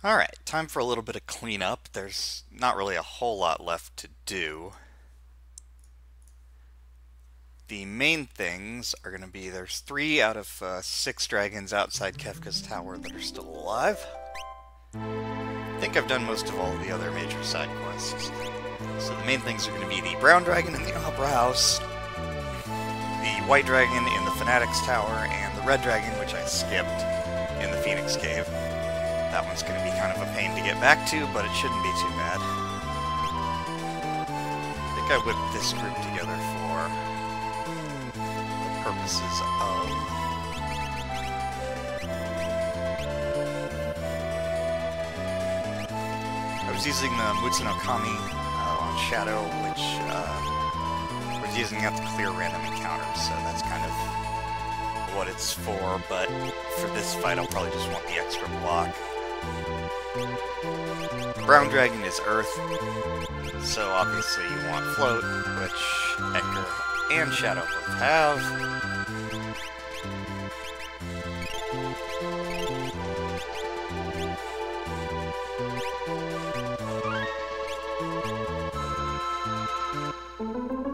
Alright, time for a little bit of cleanup. There's not really a whole lot left to do. The main things are going to be there's 3 out of 6 dragons outside Kefka's tower that are still alive. I think I've done most of all the other major side quests. So the main things are going to be the brown dragon in the Opera House, the white dragon in the Fanatic's Tower, and the red dragon, which I skipped, in the Phoenix Cave. That one's going to be kind of a pain to get back to, but it shouldn't be too bad. I think I whipped this group together for the purposes of... I was using the Mutsu no Kami on Shadow, which was using that to clear random encounters, so that's kind of what it's for, but for this fight I'll probably just want the extra block. Brown dragon is earth, so obviously you want float, which Edgar and Shadow both have.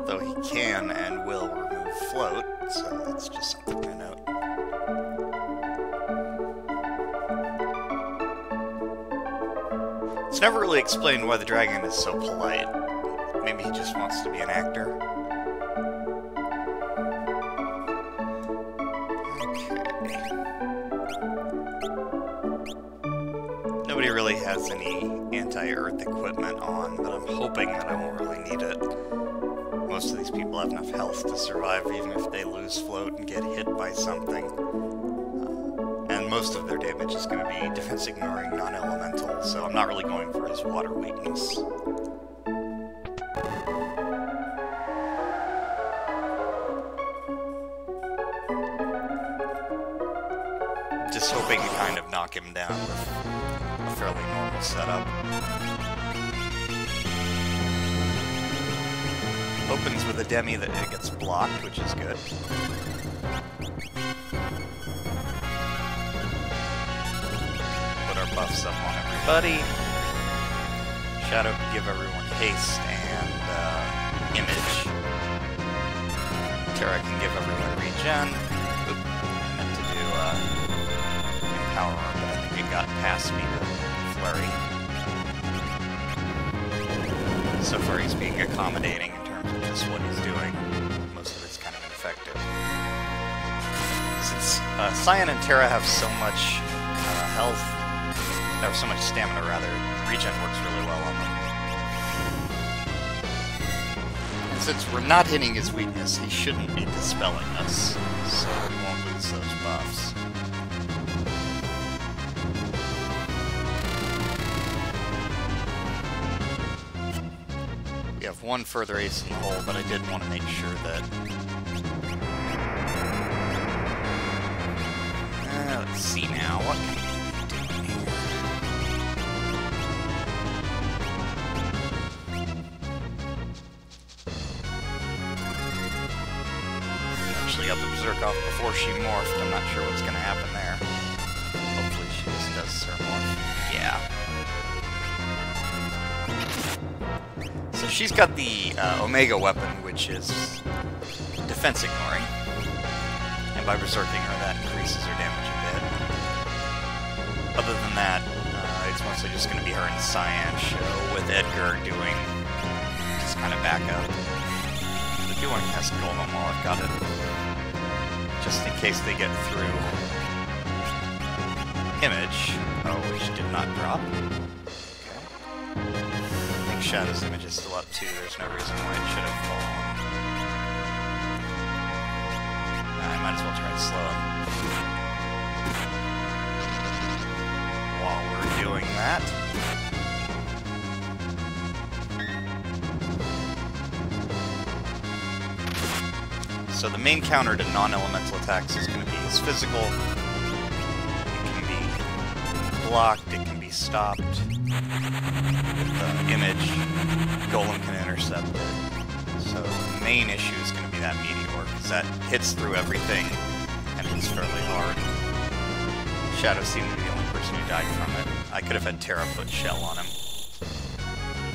Though he can and will remove float, so that's just something to note. It's never really explained why the dragon is so polite. Maybe he just wants to be an actor. Okay. Nobody really has any anti-earth equipment on, but I'm hoping that I won't really need it. Most of these people have enough health to survive even if they lose float and get hit by something. And most of their damage is going to be defense ignoring non-elemental, so I'm not really going for his water weakness. Just hoping to kind of knock him down with a fairly normal setup. Opens with a demi that it gets blocked, which is good. Put our buffs up on everybody. Shadow can give everyone haste and image. Terra can give everyone regen. Oop, I meant to do empower, but I think it got past me to flurry. So far he's being accommodating in terms of just what he's doing. Most of it's kind of ineffective. Since Cyan and Terra have so much health, or so much stamina rather, regen works really well on them. And since we're not hitting his weakness, he shouldn't be dispelling us, so we won't lose those buffs. We have one further ace in the hole, but I did want to make sure that... let's see now, what can we do here? Actually got the Berserk off before she morphed. I'm not sure what's going to happen there. Hopefully she just does her morph. Yeah. So she's got the Omega weapon, which is defense ignoring. And by berserking her, that increases her damage a bit. Other than that, it's mostly just going to be her and Cyan show, with Edgar doing just kind of backup. I do want to cast Golem while I've got it, just in case they get through Image. Oh, which did not drop. Okay. I think Shadow's image is still up too. There's no reason why it should have fallen. I might as well try to slow him. While we're doing that, so the main counter to non-elemental attacks is going to be his physical. It can be blocked, it can be stopped. With the image, Golem can intercept it. So the main issue is going to be that meteor, because that hits through everything and hits fairly hard. Shadows seem to be the only person who died from it. I could have had Terra put Shell on him.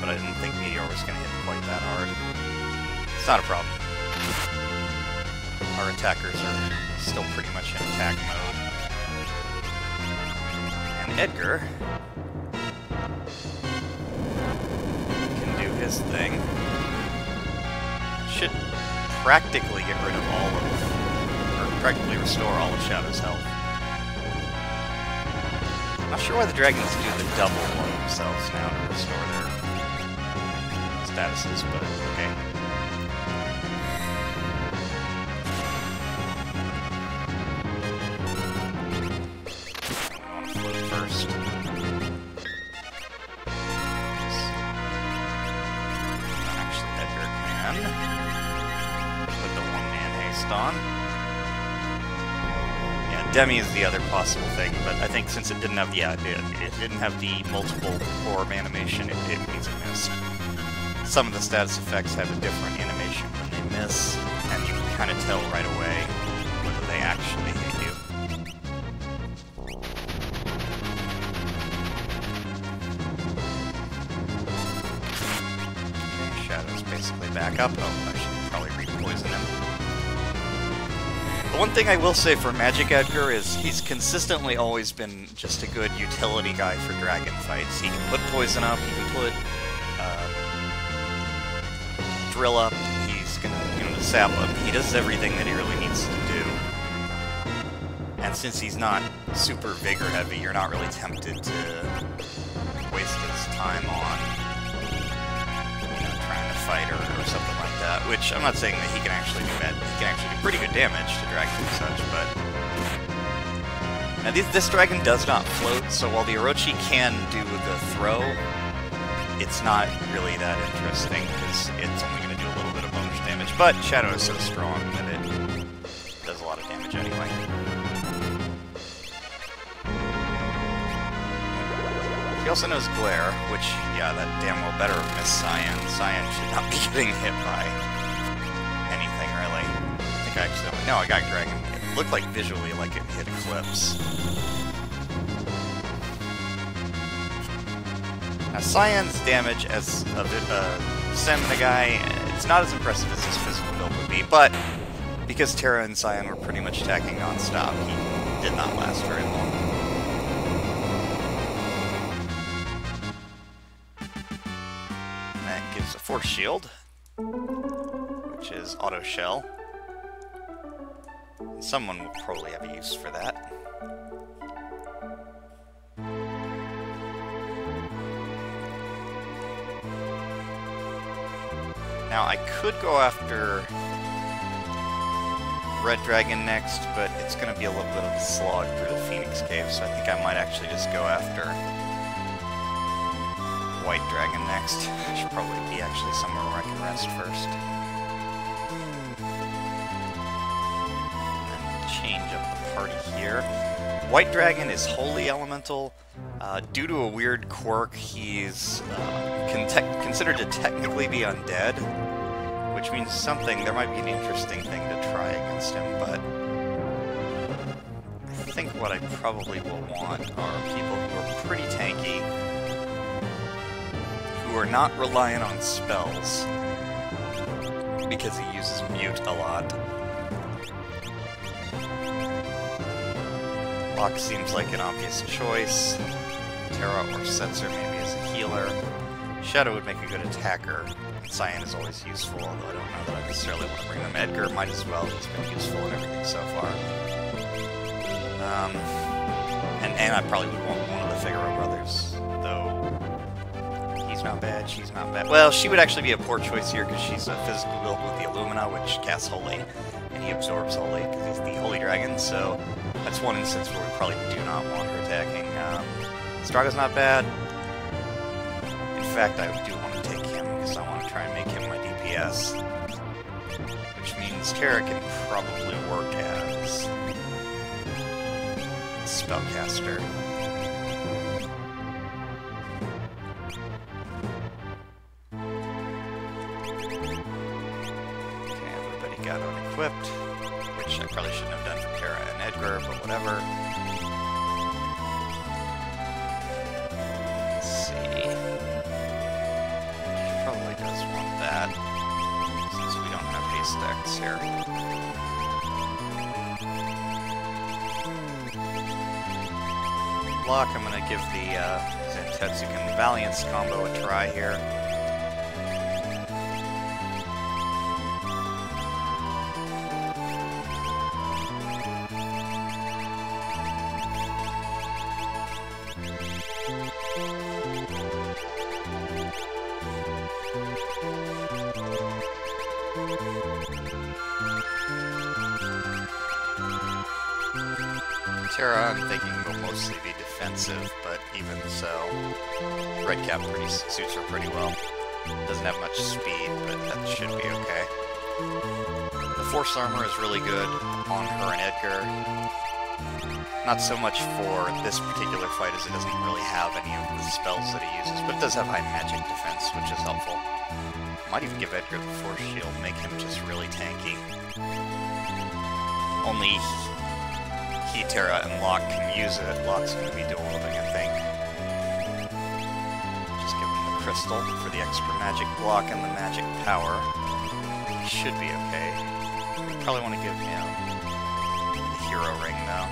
But I didn't think Meteor was going to hit quite that hard. It's not a problem. Our attackers are still pretty much in attack mode. And Edgar can do his thing. Should practically get rid of all of, or practically restore all of Shadow's health. I'm not sure why the dragons do the double on themselves now to restore their statuses, but okay. I want to float first. Actually, Edgar can put the one-man haste on. Yeah, Demi is the other possible thing, but I think since it didn't have the it didn't have the multiple orb animation, it means it missed. Some of the status effects have a different animation when they miss, and you can kind of tell right away whether they actually hit you. Okay, Shadow's basically back up. Oh, I should probably re-poison him. The one thing I will say for Magic Edgar is he's consistently always been just a good utility guy for dragon fights. He can put poison up, he can put drill up, he's gonna sap up. He does everything that he really needs to do. And since he's not super vigor heavy, you're not really tempted to waste his time on trying to fight or something like that. Which I'm not saying that he can actually do that. He can actually do pretty good damage to dragons and such, but now this dragon does not float, so while the Orochi can do the throw, it's not really that interesting, because it's only going to do a little bit of bonus damage, but Shadow is so strong that it does a lot of damage anyway. He also knows Glare, which, yeah, that damn well better have missed Cyan. Cyan should not be getting hit by anything, really. I think I accidentally... No, I got Dragon. It looked like visually like it hit Eclipse. Now, Cyan's damage as a stamina guy, it's not as impressive as his physical build would be, but because Terra and Cyan were pretty much attacking non-stop, he did not last very long. That gives a Force Shield, which is Auto Shell. And someone will probably have a use for that. Now, I could go after Red Dragon next, but it's going to be a little bit of a slog through the Phoenix Cave, so I think I might actually just go after White Dragon next. I should probably be actually somewhere where I can rest first. And then change up the party here. White Dragon is Holy Elemental. Due to a weird quirk, he's considered to technically be undead, which means there might be an interesting thing to try against him, but I think what I probably will want are people who are pretty tanky, who are not reliant on spells, because he uses Mute a lot. Locke seems like an obvious choice. Terra or Setzer maybe as a healer. Shadow would make a good attacker. Cyan is always useful, although I don't know that I necessarily want to bring him. Edgar might as well. He's been useful in everything so far. And I probably would want one of the Figaro brothers, though he's not bad, she's not bad. Well, she would actually be a poor choice here because she's a physical build with the Illumina, which casts Holy, and he absorbs Holy because he's the Holy Dragon, so that's one instance where we probably do not want her attacking. Straga's not bad. In fact, I do want to take him because I want to try and make him my DPS. Which means Terra can probably work as a spellcaster. Okay, everybody got unequipped, which I probably shouldn't have done for Terra and Edgar, but whatever. probably does want that, since we don't have haste decks here. Block, I'm going to give the Zentetsuken Valiance combo a try here. Terra, I'm thinking will mostly be defensive, but even so, Red Cap suits her pretty well. Doesn't have much speed, but that should be okay. The Force Armor is really good on her and Edgar. Not so much for this particular fight, as it doesn't really have any of the spells that he uses, but it does have high magic defense, which is helpful. Might even give Edgar the Force Shield, make him just really tanky. Only he, Terra, and Locke can use it. Locke's going to be dual wielding, I think. Just give him the crystal for the extra magic block and the magic power. He should be okay. Probably want to give him the hero ring, though.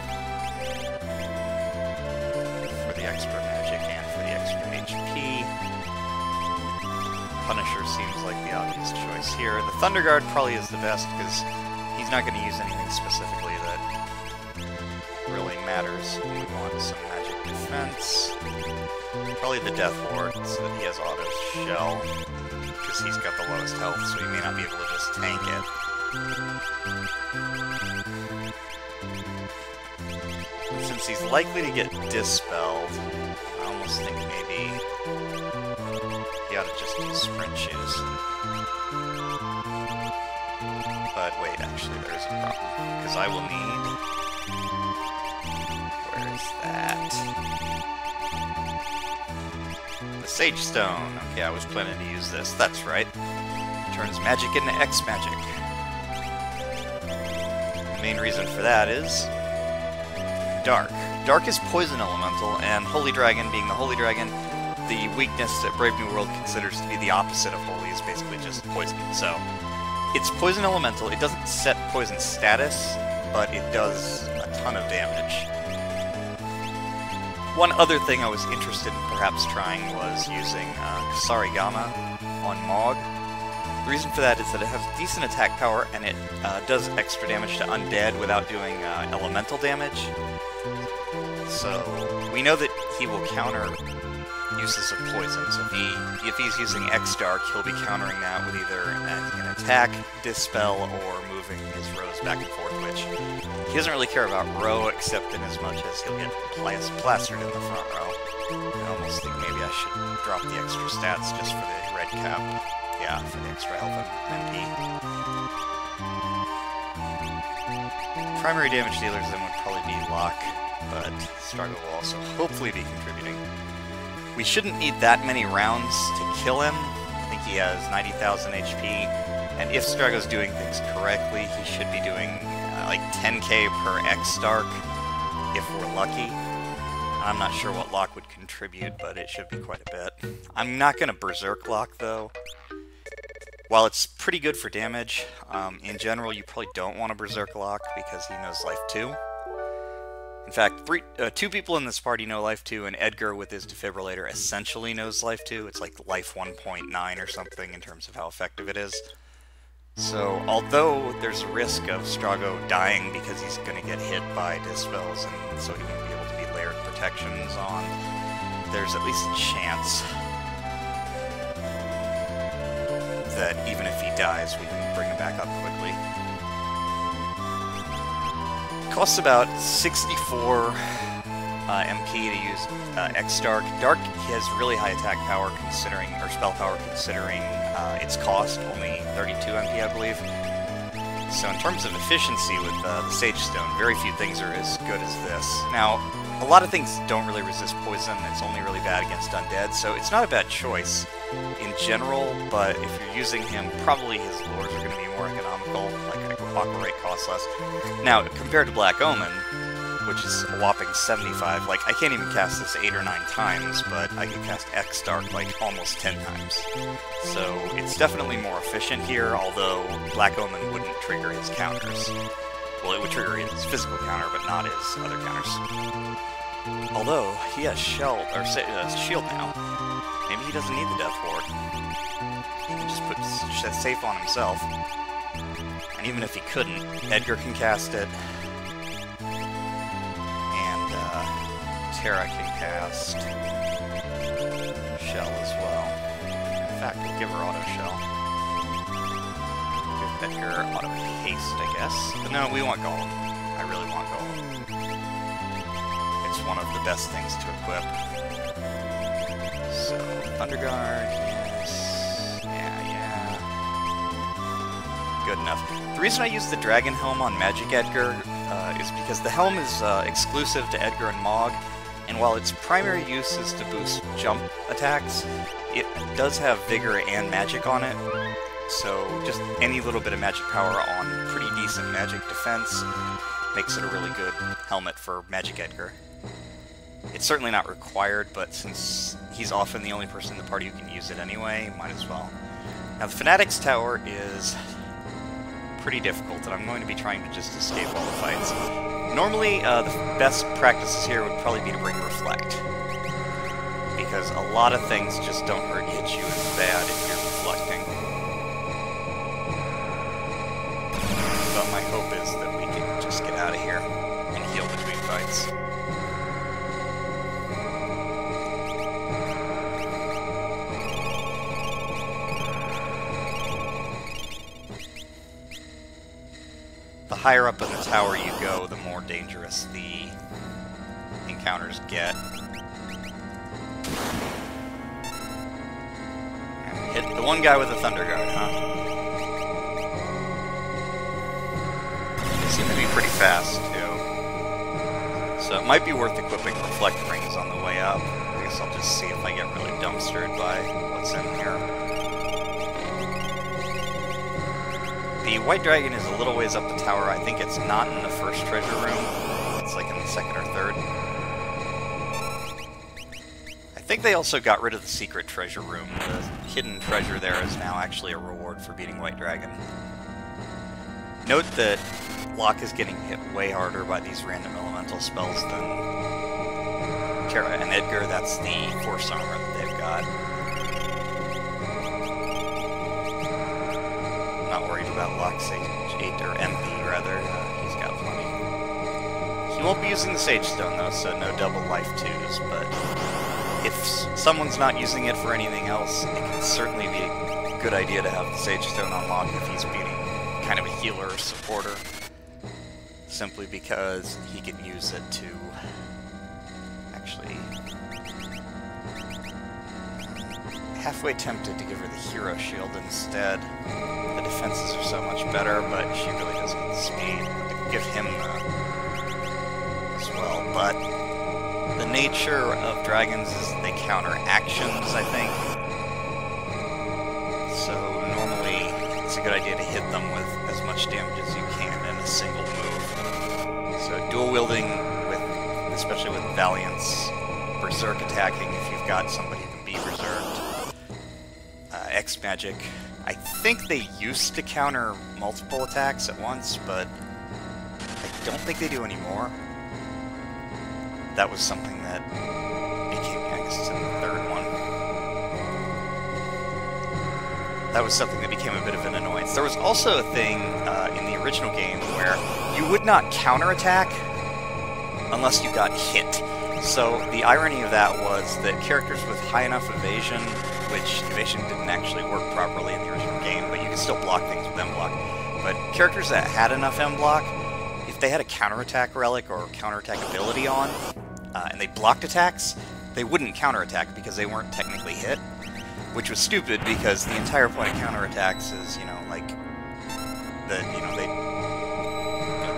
For the extra magic and for the extra HP. Punisher seems like the obvious choice here. The Thunder Guard probably is the best, because he's not going to use anything specifically that really matters. We want some magic defense. Probably the Death Ward, so that he has auto shell, because he's got the lowest health, so he may not be able to just tank it. And since he's likely to get dispelled, I almost think maybe he ought to just use sprint shoes. But wait, actually there is a problem, because I will need... Where is that? The Sage Stone. Okay, I was planning to use this. That's right. Turns magic into X-magic. The main reason for that is... Dark. Dark is Poison Elemental, and Holy Dragon, being the Holy Dragon, the weakness that Brave New World considers to be the opposite of Holy is basically just Poison. So, it's Poison Elemental. It doesn't set Poison status, but it does a ton of damage. One other thing I was interested in perhaps trying was using Kusarigama on Mog. The reason for that is that it has decent attack power, and it does extra damage to undead without doing elemental damage. So, we know that he will counter uses of poison, so if he's using X-Dark, he'll be countering that with either an attack, dispel, or moving his rows back and forth, which he doesn't really care about row, except in as much as he'll get plastered in the front row. I almost think maybe I should drop the extra stats just for the red cap. Yeah, for the extra health and MP. Primary damage dealers then would probably be Locke, but Strago will also hopefully be contributing. We shouldn't need that many rounds to kill him. I think he has 90,000 HP, and if Strago's doing things correctly, he should be doing like 10k per X-Dark, if we're lucky. I'm not sure what Locke would contribute, but it should be quite a bit. I'm not going to Berserk Locke, though. While it's pretty good for damage, in general you probably don't want to Berserk Locke because he knows Life 2. In fact, two people in this party know Life 2, and Edgar with his Defibrillator essentially knows Life 2. It's like Life 1.9 or something in terms of how effective it is. So, although there's a risk of Strago dying because he's going to get hit by Dispels, and so he won't be able to be layered protections on, there's at least a chance that even if he dies, we can bring him back up quickly. Costs about 64 MP to use X-Dark. Dark has really high attack power considering, or spell power considering its cost, only 32 MP I believe. So in terms of efficiency with the Sage Stone, very few things are as good as this. Now, a lot of things don't really resist poison, it's only really bad against undead, so it's not a bad choice in general, but if you're using him, probably his lures are going to be more economical, like Aqua Rate costs less. Now, compared to Black Omen, which is a whopping 75. Like, I can't even cast this 8 or 9 times, but I can cast X Dark like almost 10 times. So it's definitely more efficient here, although Black Omen wouldn't trigger his counters. Well, it would trigger his physical counter, but not his other counters. Although, he has shield now. Maybe he doesn't need the Death Ward. He can just put safe on himself. And even if he couldn't, Edgar can cast it. And Terra can cast Shell as well. In fact, we'll give her Auto Shell. Give Edgar Auto Haste, I guess. But no, we want Golem. I really want Golem. It's one of the best things to equip. So, Thunderguard, yes. Yeah. Good enough. The reason I use the Dragon Helm on Magic Edgar is because the helm is exclusive to Edgar and Mog, and while its primary use is to boost jump attacks, it does have Vigor and Magic on it, so just any little bit of magic power on pretty decent magic defense makes it a really good helmet for Magic Edgar. It's certainly not required, but since he's often the only person in the party who can use it anyway, might as well. Now, the Fanatic's Tower is pretty difficult, and I'm going to be trying to just escape all the fights. Normally, the best practices here would probably be to bring Reflect, because a lot of things just don't hit you as bad if you're reflecting. But my hope is that we can just get out of here and heal between fights. The higher up in the tower you go, the more dangerous the encounters get. And we hit the one guy with the Thunder Guard, huh? They seem to be pretty fast, too. So it might be worth equipping Reflect Rings on the way up. I guess I'll just see if I get really dumpstered by what's in here. The White Dragon is a little ways up the tower. I think it's not in the first treasure room. It's like in the second or third. I think they also got rid of the secret treasure room. The hidden treasure there is now actually a reward for beating White Dragon. Note that Locke is getting hit way harder by these random elemental spells than Terra and Edgar. That's the Force Armor that they've got. Not worried about Locke's Sage 8, or MP rather, he's got plenty. He won't be using the Sage Stone though, so no double life 2s, but if someone's not using it for anything else, it can certainly be a good idea to have the Sage Stone on Locke if he's beating kind of a healer or supporter, simply because he can use it to actually... halfway tempted to give her the Hero Shield instead. The defenses are so much better, but she really doesn't have the speed. I could give him the as well, but the nature of dragons is they counter actions, I think. So normally it's a good idea to hit them with as much damage as you can in a single move. So dual wielding, especially with Valiance, Berserk attacking if you've got somebody who can be berserked. X magic. I think they used to counter multiple attacks at once, but I don't think they do anymore. That was something that became, I guess it's in the third one. That was something that became a bit of an annoyance. There was also a thing in the original game where you would not counterattack unless you got hit. So the irony of that was that characters with high enough evasion, which evasion didn't actually work properly in the original game, but you could still block things with M-Block. But characters that had enough M-Block, if they had a counterattack relic or counterattack ability on, and they blocked attacks, they wouldn't counterattack because they weren't technically hit, which was stupid because the entire point of counterattacks is, like,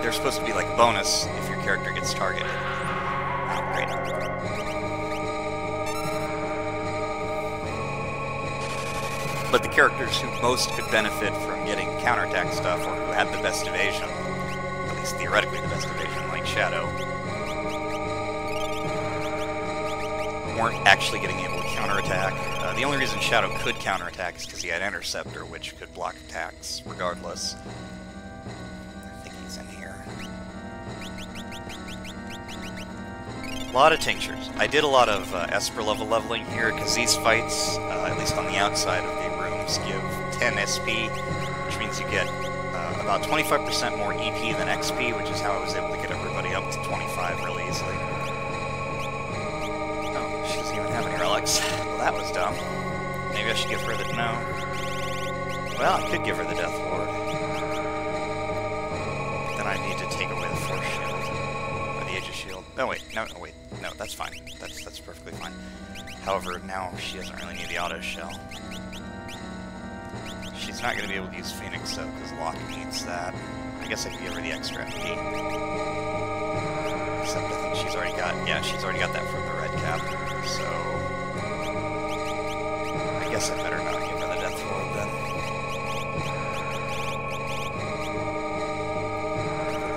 they're supposed to be like a bonus if your character gets targeted. Oh, great. But the characters who most could benefit from getting counterattack stuff, or who had the best evasion, at least theoretically the best evasion, like Shadow, weren't actually getting able to counterattack. The only reason Shadow could counterattack is because he had Interceptor, which could block attacks regardless. I think he's in here. A lot of tinctures. I did a lot of Esper level leveling here, because these fights, at least on the outside of the rooms, give 10 SP, which means you get about 25% more EP than XP, which is how I was able to get everybody up to 25 really easily. Oh, she doesn't even have any relics. Well, that was dumb. Maybe I should give her the... no. Well, I could give her the Death Ward. Then I need to take away the Force Shield. Or the Aegis Shield. No, wait. No, wait. No, that's fine. That's perfectly fine. However, now she doesn't really need the Auto Shell. She's not going to be able to use Phoenix, though, because Locke needs that. I guess I could give her the extra MP. Except I think she's already got... yeah, she's already got that from the red cap. So... I guess I better not give her the Death Ward, then.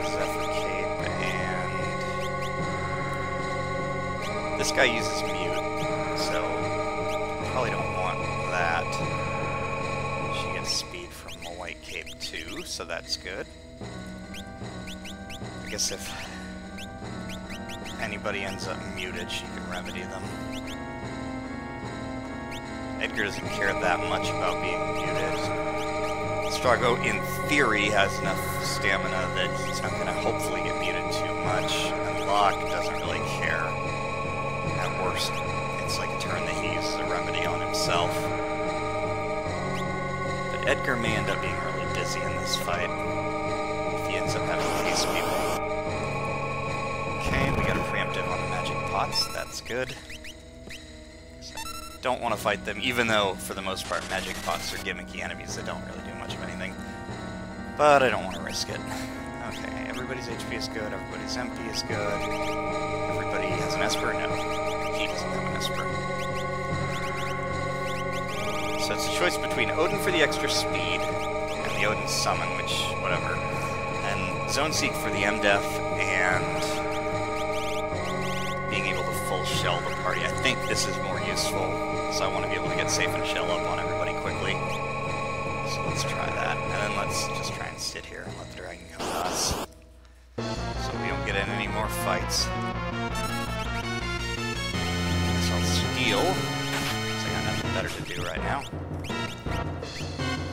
Zephyr Cape, and... this guy uses Mute, so... probably don't want that. Speed from the White Cape too, so that's good. I guess if anybody ends up muted, she can remedy them. Edgar doesn't care that much about being muted. Strago, in theory, has enough stamina that he's not going to hopefully get muted too much, and Locke doesn't really care. At worst, it's like a turn that he uses a remedy on himself. Edgar may end up being really busy in this fight if he ends up having to face people. Okay, we got a preemptive on the magic pots. That's good. Don't want to fight them, even though, for the most part, magic pots are gimmicky enemies that don't really do much of anything. But I don't want to risk it. Okay, everybody's HP is good, everybody's MP is good. Everybody has an Esper? No, he doesn't have an Esper. So it's a choice between Odin for the extra speed, and the Odin Summon, which, whatever, and Zone Seek for the MDef, and being able to full shell the party. I think this is more useful, so I want to be able to get safe and shell up on everybody quickly. So let's try that, and then let's just try and sit here and let the dragon come to us, so we don't get in any more fights. So I'll steal. Nothing better to do right now.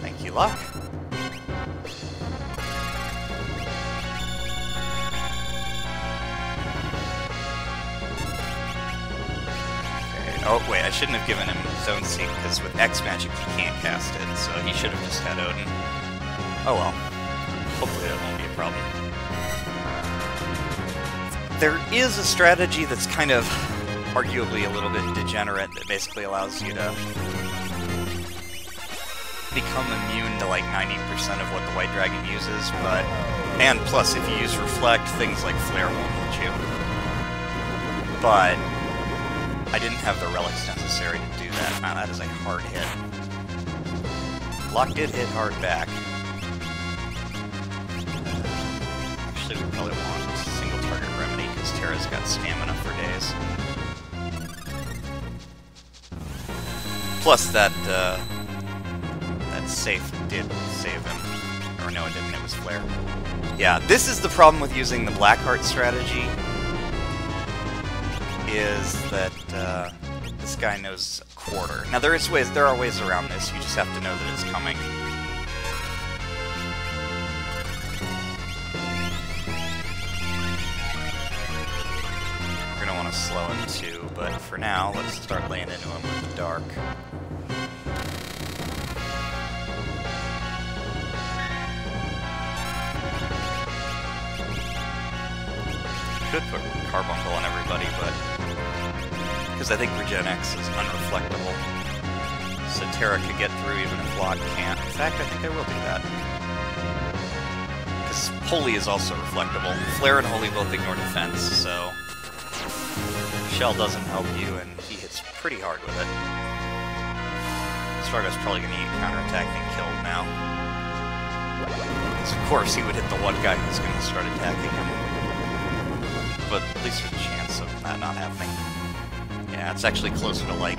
Thank you, Locke. Okay. Oh, wait, I shouldn't have given him Zone Seek, because with X Magic he can't cast it, so he should have just had Odin. Oh well. Hopefully that won't be a problem. There is a strategy that's kind of arguably a little bit degenerate that basically allows you to become immune to like 90% of what the White Dragon uses, but... and plus, if you use Reflect, things like Flare won't hit you. But I didn't have the relics necessary to do that. Man, that is a hard hit. Locke did hit hard back. Actually, we probably want single target remedy, because Terra's got stamina for days. Plus, that safe did save him. Or no, it didn't, it was Flare. Yeah, this is the problem with using the Blackheart strategy, is that this guy knows a quarter. Now, there are ways around this, you just have to know that it's coming. We're gonna want to slow him too, but for now, let's start laying into him with the Dark. Could put Carbuncle on everybody, but... because I think Regen X is unreflectable. So Terra could get through even if Locke can't. In fact, I think I will do that. Because Holy is also reflectable. Flare and Holy both ignore defense, so... Shell doesn't help you, and he hits pretty hard with it. Stargo's probably going to get counterattacked and killed now. Because of course he would hit the one guy who's going to start attacking him. But at least there's a chance of that not happening. Yeah, it's actually closer to like...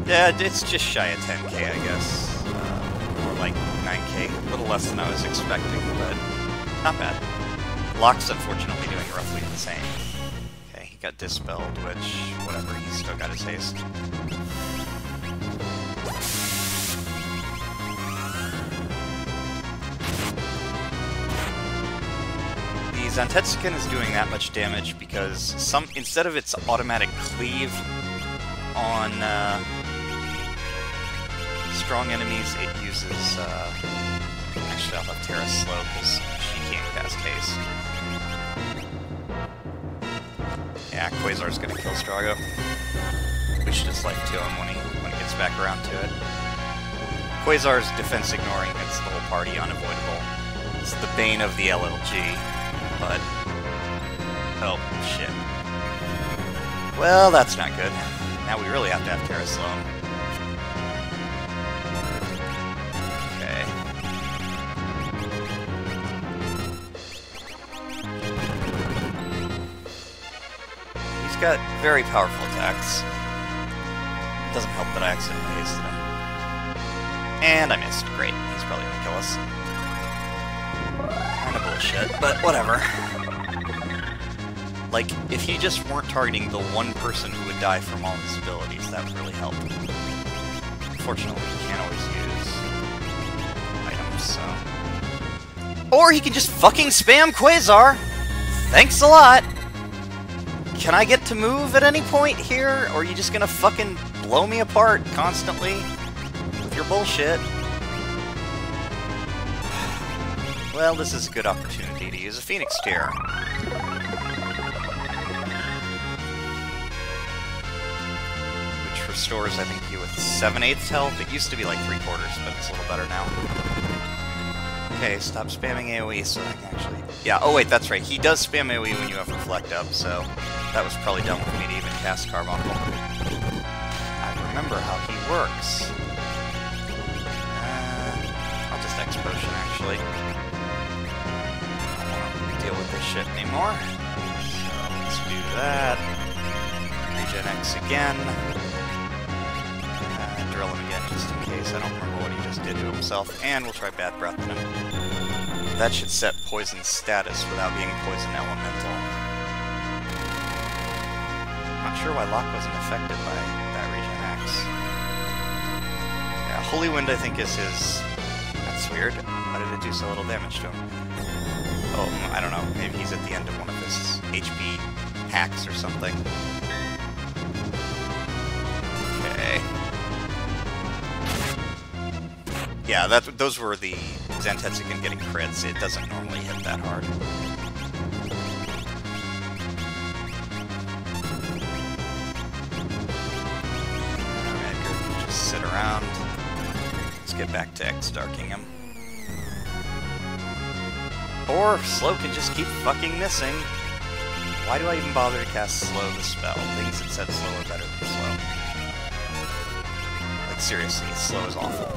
Yeah, it's just shy of 10k, I guess. Or like 9k. A little less than I was expecting, but not bad. Locke's unfortunately doing roughly the same. Okay, he got dispelled, which, whatever, he's still got his haste. The Zantetsuken is doing that much damage because instead of its automatic cleave on strong enemies, it uses... actually, I'll have Terra slow because she can't cast haste. Yeah, Quasar's gonna kill Strago. We should just life to him when he gets back around to it. Quasar's defense ignoring hits the whole party unavoidable. It's the bane of the LLG, but... Oh, shit. Well, that's not good. Now we really have to have Terra slow him. Got very powerful attacks. Doesn't help that I accidentally hasted him. And I missed. Great. He's probably gonna kill us. Kinda bullshit, but whatever. Like, if he just weren't targeting the one person who would die from all his abilities, that would really help. Unfortunately, he can't always use items, so... Or he can just fucking spam Quasar! Thanks a lot! Can I get to move at any point here? Or are you just gonna fucking blow me apart constantly with your bullshit? Well, this is a good opportunity to use a Phoenix Tear. Which restores, I think, you with 7/8 health. It used to be like 3/4, but it's a little better now. Okay, stop spamming AoE so I can actually... Yeah, oh wait, that's right. He does spam AoE when you have Reflect up, so that was probably dumb for me to even cast Carbuncle. I remember how he works. I'll just X-Potion, actually. I don't want to deal with this shit anymore. So let's do that. Regen X again. Drill him again just in case. I don't remember what he just did to himself. And we'll try Bad Breath on him. That should set Poison status without being Poison Elemental. Not sure why Locke wasn't affected by that Regen X. Yeah, Holy Wind I think is his... That's weird. Why did it do so little damage to him? Oh, I don't know. Maybe he's at the end of one of his HP hacks or something. Okay. Yeah, those were the Zantetsuken getting crits. It doesn't normally hit that hard. Edgar can just sit around. Let's get back to X-Darking him. Or Slow can just keep fucking missing. Why do I even bother to cast Slow the spell? Things that said Slow are better than Slow. Like, seriously, Slow is awful.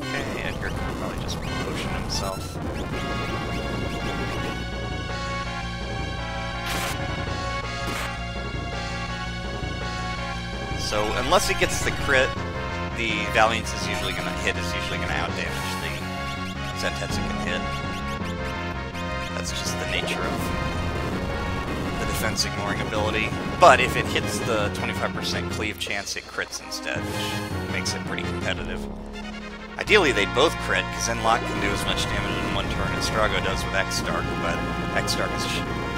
Okay, Edgar can probably just potion himself. So, unless it gets the crit, the Valiance is usually going to outdamage the Zantetsuken hit. That's just the nature of the defense ignoring ability. But if it hits the 25% cleave chance, it crits instead, which makes it pretty competitive. Ideally, they'd both crit, because then Locke can do as much damage in one turn as Strago does with X-Dark, but X-Dark is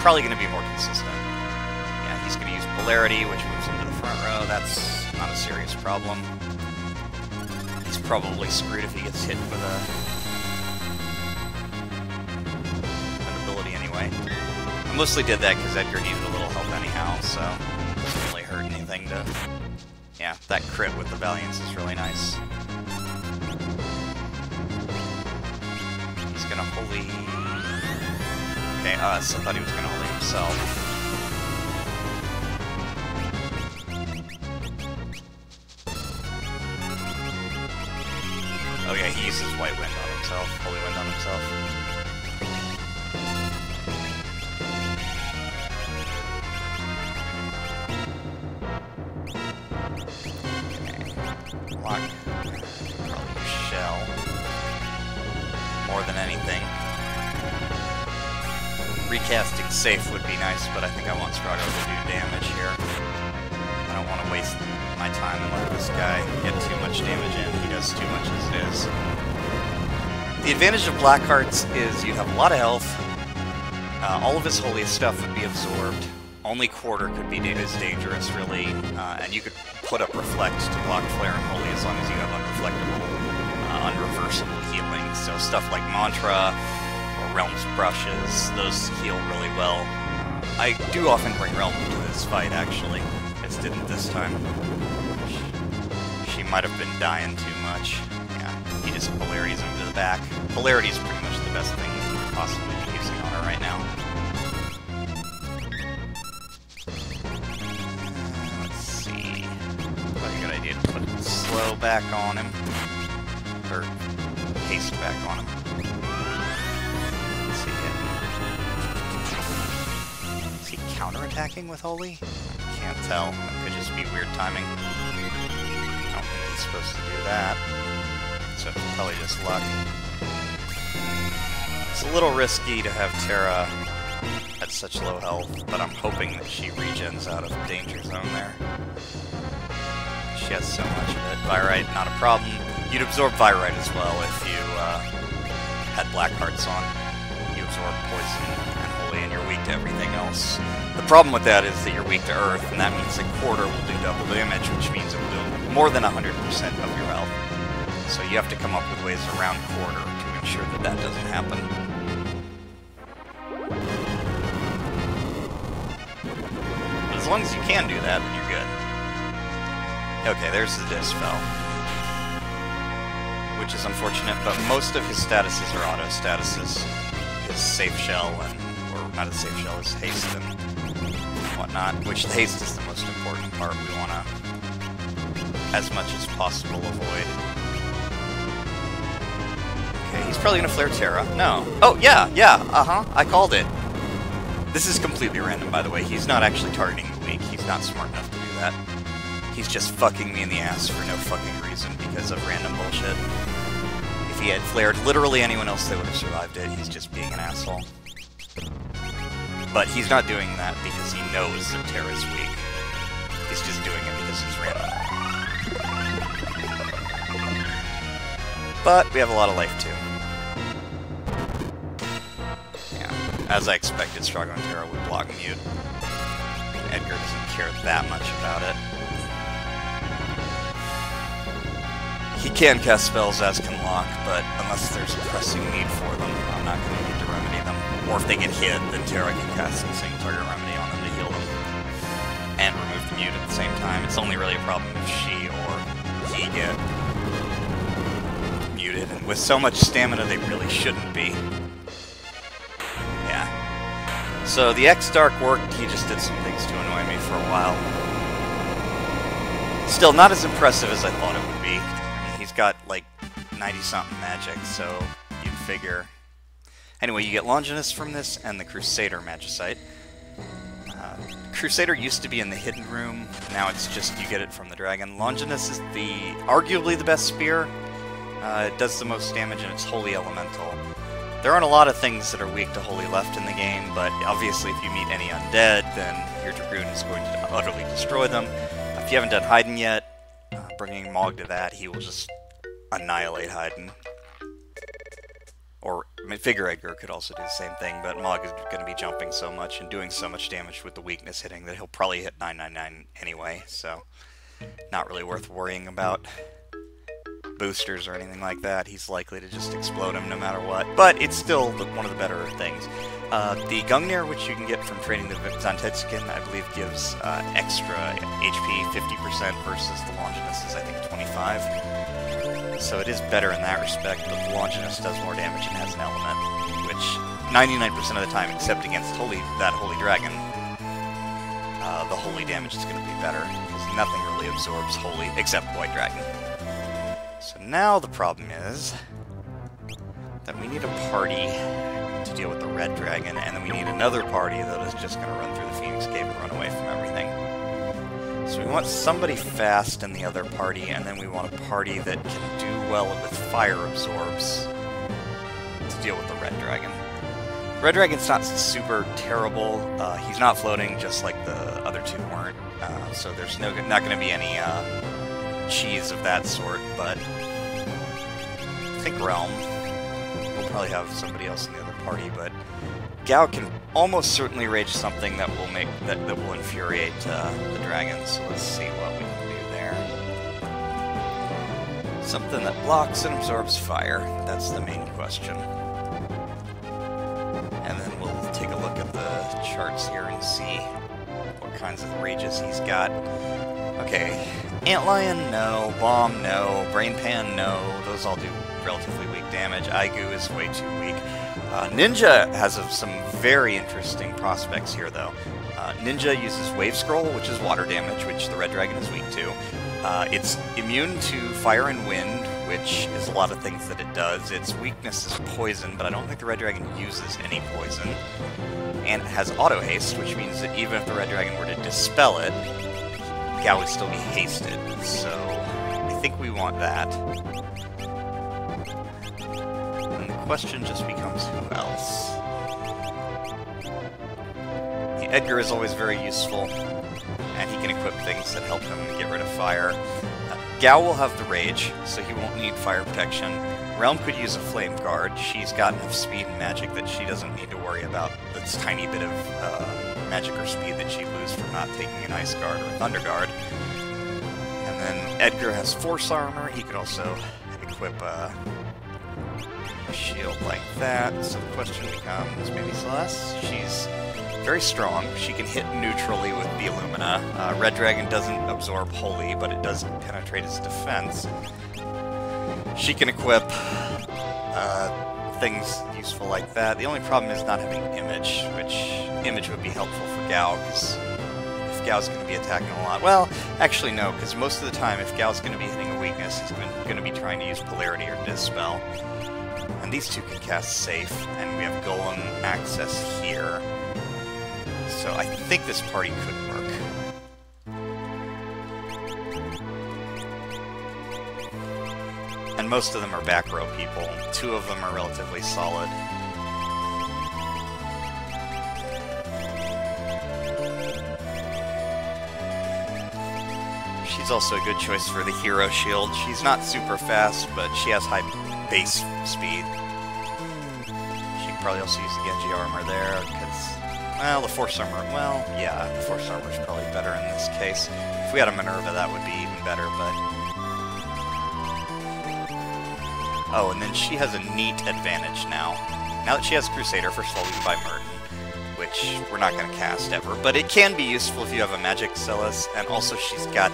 probably going to be more consistent. Yeah, he's going to use Polarity, which moves him to the front row. That's not a serious problem. He's probably screwed if he gets hit with an ability anyway. I mostly did that because Edgar needed a little help anyhow, so it doesn't really hurt anything to... Yeah, that crit with the Valiance is really nice. He's gonna holy... Okay, us. I thought he was gonna holy himself. Oh yeah, he uses White Wind on himself, Holy Wind on himself. Block. Probably shell. More than anything. Recasting safe would be nice, but I think I want Strago to do damage here. I don't want to waste my time and let this guy get too much damage in. He does too much as it is. The advantage of Blackheart's is you have a lot of health. All of his holy stuff would be absorbed. Only quarter could be as dangerous, really. And you could put up Reflect to block Flare and Holy as long as you have unreflectable, unreversible healing. So stuff like Mantra or Realm's Brushes, those heal really well. I do often bring Realm into this fight, actually. I just didn't this time. She might have been dying too much. Yeah, he just polarities him to the back. Polarity is pretty much the best thing you could possibly be using on her right now. Let's see. Probably a good idea to put slow back on him. Or haste back on him. Let's see. Is he counterattacking with Holy? Can't tell. That could just be weird timing. I don't think he's supposed to do that. So it's probably just luck. It's a little risky to have Terra at such low health, but I'm hoping that she regens out of the danger zone there. She has so much of it. Virite, not a problem. You'd absorb Virite as well if you had Blackheart's on. You absorb Poison and Holy, and you're weak to everything else. The problem with that is that you're weak to Earth, and that means that Quarter will do double damage, which means it will do more than 100% of your health. So you have to come up with ways around Quarter to ensure that that doesn't happen. But as long as you can do that, then you're good. Okay, there's the Dispel. Which is unfortunate, but most of his statuses are auto statuses. His Safe Shell, or not his Safe Shell, his Haste and whatnot, which the Haste is the most important part. We want to, as much as possible, avoid. Okay, he's probably going to flare Terra. No. Oh, yeah, I called it. This is completely random, by the way. He's not actually targeting the weak. He's not smart enough to do that. He's just fucking me in the ass for no fucking reason because of random bullshit. If he had flared literally anyone else, they would have survived it. He's just being an asshole. But he's not doing that because he knows that Terra's weak. He's just doing it because it's random. But we have a lot of life, too. Yeah, as I expected, Strago and Terra would block mute. Edgar doesn't care that much about it. He can cast spells, as can Locke, but unless there's a pressing need for them, I'm not going to need to remedy them. Or if they get hit, then Terra can cast the same target remedy on them to heal them. And remove the mute at the same time. It's only really a problem if she or he get muted, and with so much stamina they really shouldn't be. Yeah. So the X-Dark worked, he just did some things to annoy me for a while. Still, not as impressive as I thought it would be. He's got, like, 90-something magic, so you'd figure... Anyway, you get Longinus from this, and the Crusader Magicite. Crusader used to be in the hidden room, now it's just you get it from the dragon. Longinus is arguably the best spear. It does the most damage, and it's Holy Elemental. There aren't a lot of things that are weak to Holy left in the game, but obviously if you meet any undead, then your Dragoon is going to utterly destroy them. If you haven't done Haydn yet, bringing Mog to that, he will just annihilate Haydn. Or, I mean, Figure Edgar could also do the same thing, but Mog is going to be jumping so much and doing so much damage with the weakness hitting that he'll probably hit 999 anyway, so not really worth worrying about boosters or anything like that. He's likely to just explode him no matter what, but it's still one of the better things. The Gungnir, which you can get from trading the Zantetskin, I believe gives extra HP, 50% versus the Longinus is, I think, 25. So it is better in that respect, but the Longinus does more damage and has an element, which 99% of the time, except against that Holy Dragon, the Holy damage is going to be better, because nothing really absorbs Holy, except White Dragon. So now the problem is that we need a party to deal with the Red Dragon, and then we need another party that is just going to run through the Phoenix Cave and run away from everything. So we want somebody fast in the other party, and then we want a party that can do well with fire absorbs to deal with the red dragon. Red dragon's not super terrible. He's not floating, just like the other two weren't. So there's not going to be any cheese of that sort, but I think Realm. We'll probably have somebody else in the other party, but Gao can almost certainly rage something that will make that will infuriate the dragons. So let's see what we can do there. Something that blocks and absorbs fire. That's the main question. And then we'll take a look at the charts here and see what kinds of rages he's got. Okay, Antlion, no. Bomb, no. Brain Pan, no. Those all do relatively weak damage. Aigu is way too weak. Ninja has some very interesting prospects here, though. Ninja uses Wave Scroll, which is water damage, which the red dragon is weak to. It's immune to fire and wind, which is a lot of things that it does. Its weakness is poison, but I don't think the red dragon uses any poison. And it has auto haste, which means that even if the red dragon were to dispel it, Gao would still be hasted. So I think we want that. And the question just becomes who else. The Edgar is always very useful, and he can equip things that help him get rid of fire. Gao will have the rage, so he won't need fire protection. Realm could use a flame guard. She's got enough speed and magic that she doesn't need to worry about this tiny bit of magic or speed that she'd lose from not taking an ice guard or a thunder guard. And then Edgar has force armor. He could also equip a shield like that. So the question becomes, maybe Celeste? She's very strong. She can hit neutrally with the Illumina. Red Dragon doesn't absorb wholly, but it does penetrate his defense. She can equip things useful like that. The only problem is not having Image, which Image would be helpful for Gao, because if Gao's going to be attacking a lot... Well, actually no, because most of the time if Gao's going to be hitting a weakness, he's going to be trying to use Polarity or Dispel. And these two can cast Safe, and we have Golem access here. So I think this party could work. And most of them are back row people. 2 of them are relatively solid. She's also a good choice for the hero shield. She's not super fast, but she has high base speed. She could probably also use the Genji armor there, because... Well, the Force Armor, well, yeah, the Force Armor is probably better in this case. If we had a Minerva, that would be even better, but... Oh, and then she has a neat advantage now. Now that she has Crusader, first of all, we can buy Merton, which we're not going to cast ever, but it can be useful if you have a Magic Celis, and also she's got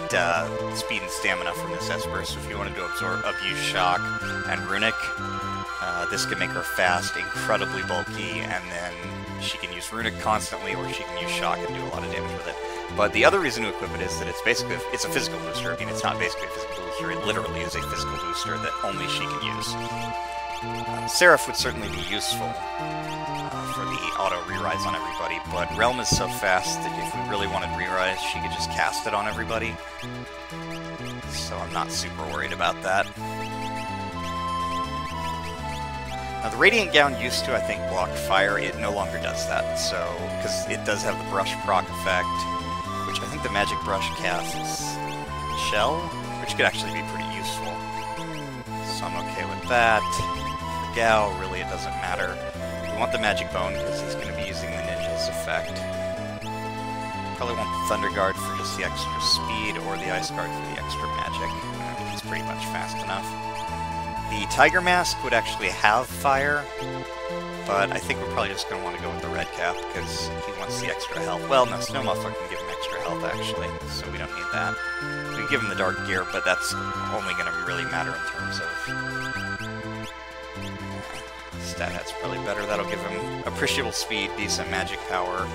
speed and stamina from this Esper, so if you wanted to abuse Shock and Runic, this can make her fast, incredibly bulky, and then she can use Runic constantly, or she can use Shock and do a lot of damage with it. But the other reason to equip it is that it's basically a physical booster. I mean, it's not basically a physical booster, it literally is a physical booster that only she can use. Seraph would certainly be useful for the auto re-rise on everybody, but Realm is so fast that if we really wanted re-rise, she could just cast it on everybody. So I'm not super worried about that. Now, the Radiant Gown used to, I think, block fire. It no longer does that, so... Because it does have the Brush proc effect, which I think the Magic Brush casts Shell, which could actually be pretty useful. So I'm okay with that. For Gao, really, it doesn't matter. We want the Magic Bone, because he's going to be using the Ninja's effect. Probably want the Thunder Guard for just the extra speed, or the Ice Guard for the extra magic. I think he's pretty much fast enough. The Tiger Mask would actually have fire, but I think we're probably just going to want to go with the Red Cap, because he wants the extra health. Well, no, Snow Muffler can give him extra health, actually, so we don't need that. We can give him the Dark Gear, but that's only going to really matter in terms of... Stat Hat's probably better. That'll give him appreciable speed, decent magic power.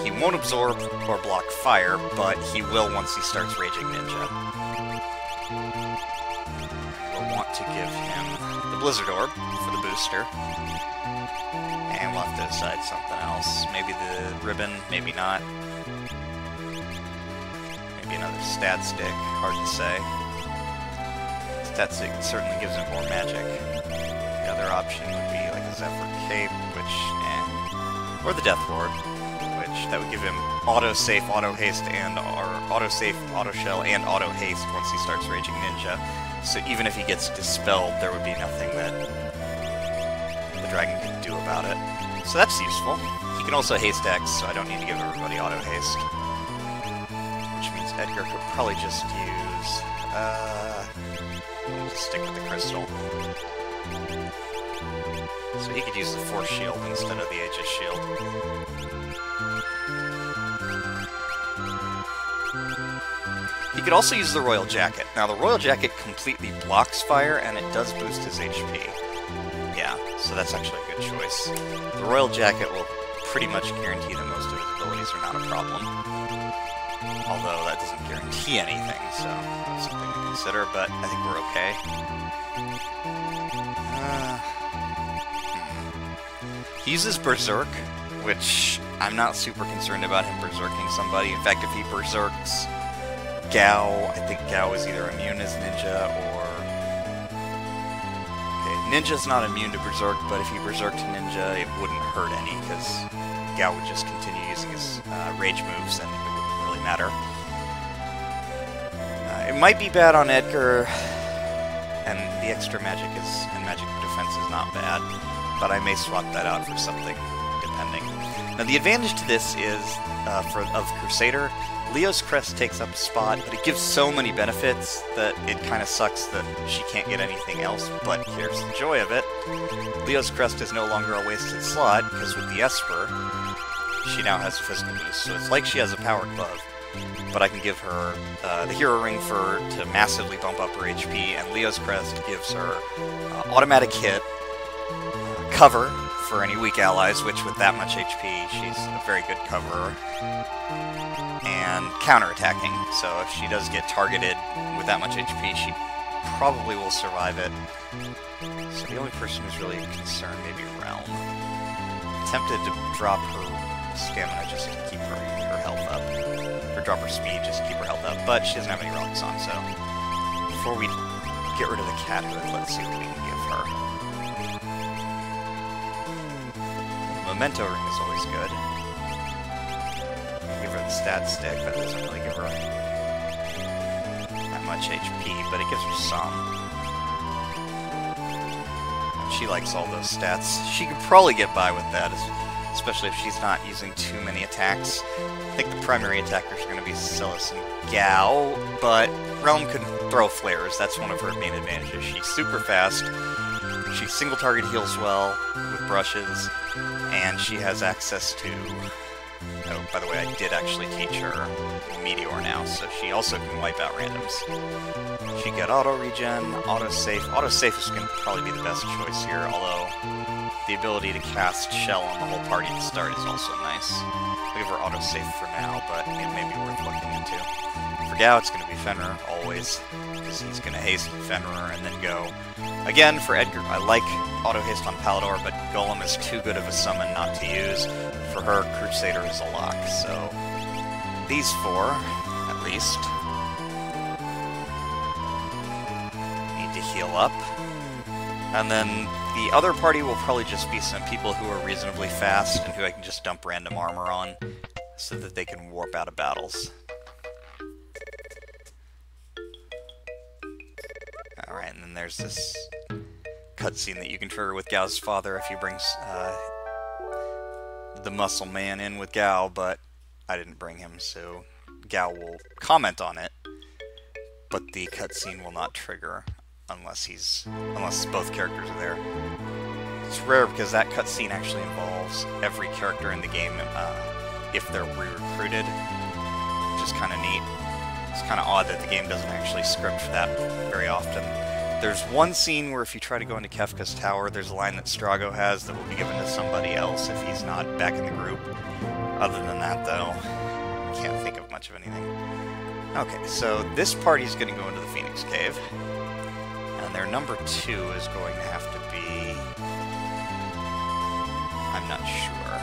He won't absorb or block fire, but he will once he starts Raging Ninja. To give him the Blizzard Orb for the booster. And we'll have to decide something else. Maybe the Ribbon, maybe not. stat stick? Hard to say. Stat stick certainly gives him more magic. The other option would be like a Zephyr Cape, which, or the Death Ward, which that would give him auto-safe, auto-haste, and auto-safe, auto-shell, and auto-haste once he starts Raging Ninja. So even if he gets dispelled, there would be nothing that the dragon can do about it. So that's useful. He can also haste X, so I don't need to give everybody auto-haste. Which means Edgar could probably just use... just stick with the crystal. So he could use the Force Shield instead of the Aegis Shield. He could also use the Royal Jacket. Now, the Royal Jacket completely blocks fire, and it does boost his HP. Yeah, so that's actually a good choice. The Royal Jacket will pretty much guarantee that most of his abilities are not a problem. Although that doesn't guarantee anything, so that's something to consider, but I think we're okay. He uses Berserk, which I'm not super concerned about him berserking somebody. In fact, if he berserks Gao, I think Gao is either immune as Ninja or... Okay, Ninja's not immune to Berserk, but if he berserked Ninja, it wouldn't hurt any, because Gao would just continue using his rage moves, and it wouldn't really matter. It might be bad on Edgar, and the extra magic and magic defense is not bad, but I may swap that out for something, depending. Now, the advantage to this is, of Crusader, Leo's Crest takes up a spot, but it gives so many benefits that it kind of sucks that she can't get anything else, but here's the joy of it. Leo's Crest is no longer a wasted slot, because with the Esper, she now has a physical boost, so it's like she has a power glove. But I can give her the Hero Ring to massively bump up her HP, and Leo's Crest gives her automatic hit, cover for any weak allies, which with that much HP, she's a very good coverer, and counterattacking. So if she does get targeted with that much HP, she probably will survive it. So the only person who's really concerned may be Realm. Tempted to drop her stamina just to keep her health up. Or drop her speed just to keep her health up, but she doesn't have any relics on, so before we get rid of the cat hood, let's see what we can give her. Memento Ring is always good. Give her the stat stick, but it doesn't really give her that much HP, but it gives her some. She likes all those stats. She could probably get by with that, especially if she's not using too many attacks. I think the primary attackers are going to be Celis and Gao, but Realm can throw flares. That's one of her main advantages. She's super fast, she single target heals well with brushes, and she has access to... Oh, by the way, I did actually teach her Meteor now, so she also can wipe out randoms. She got auto-regen, auto-safe. Auto-safe is going to probably be the best choice here, although the ability to cast Shell on the whole party at the start is also nice. I'll give her auto-safe for now, but it may be worth looking into. For Gao, it's going to be Fenrir, always, because he's going to haste Fenrir and then go. Again, for Edgar, I like auto-haste on Palador, but Golem is too good of a summon not to use. For her, Crusader is a lock, so these four, at least, need to heal up. And then the other party will probably just be some people who are reasonably fast and who I can just dump random armor on so that they can warp out of battles. Alright, and then there's this cutscene that you can trigger with Gao's father if he brings the muscle man in with Gao, but I didn't bring him, so Gao will comment on it, but the cutscene will not trigger unless both characters are there. It's rare because that cutscene actually involves every character in the game if they're re-recruited, which is kind of neat. It's kind of odd that the game doesn't actually script for that very often. There's one scene where if you try to go into Kefka's tower, there's a line that Strago has that will be given to somebody else if he's not back in the group. Other than that, though, I can't think of much of anything. Okay, so this party's going to go into the Phoenix Cave. And their number 2 is going to have to be... I'm not sure.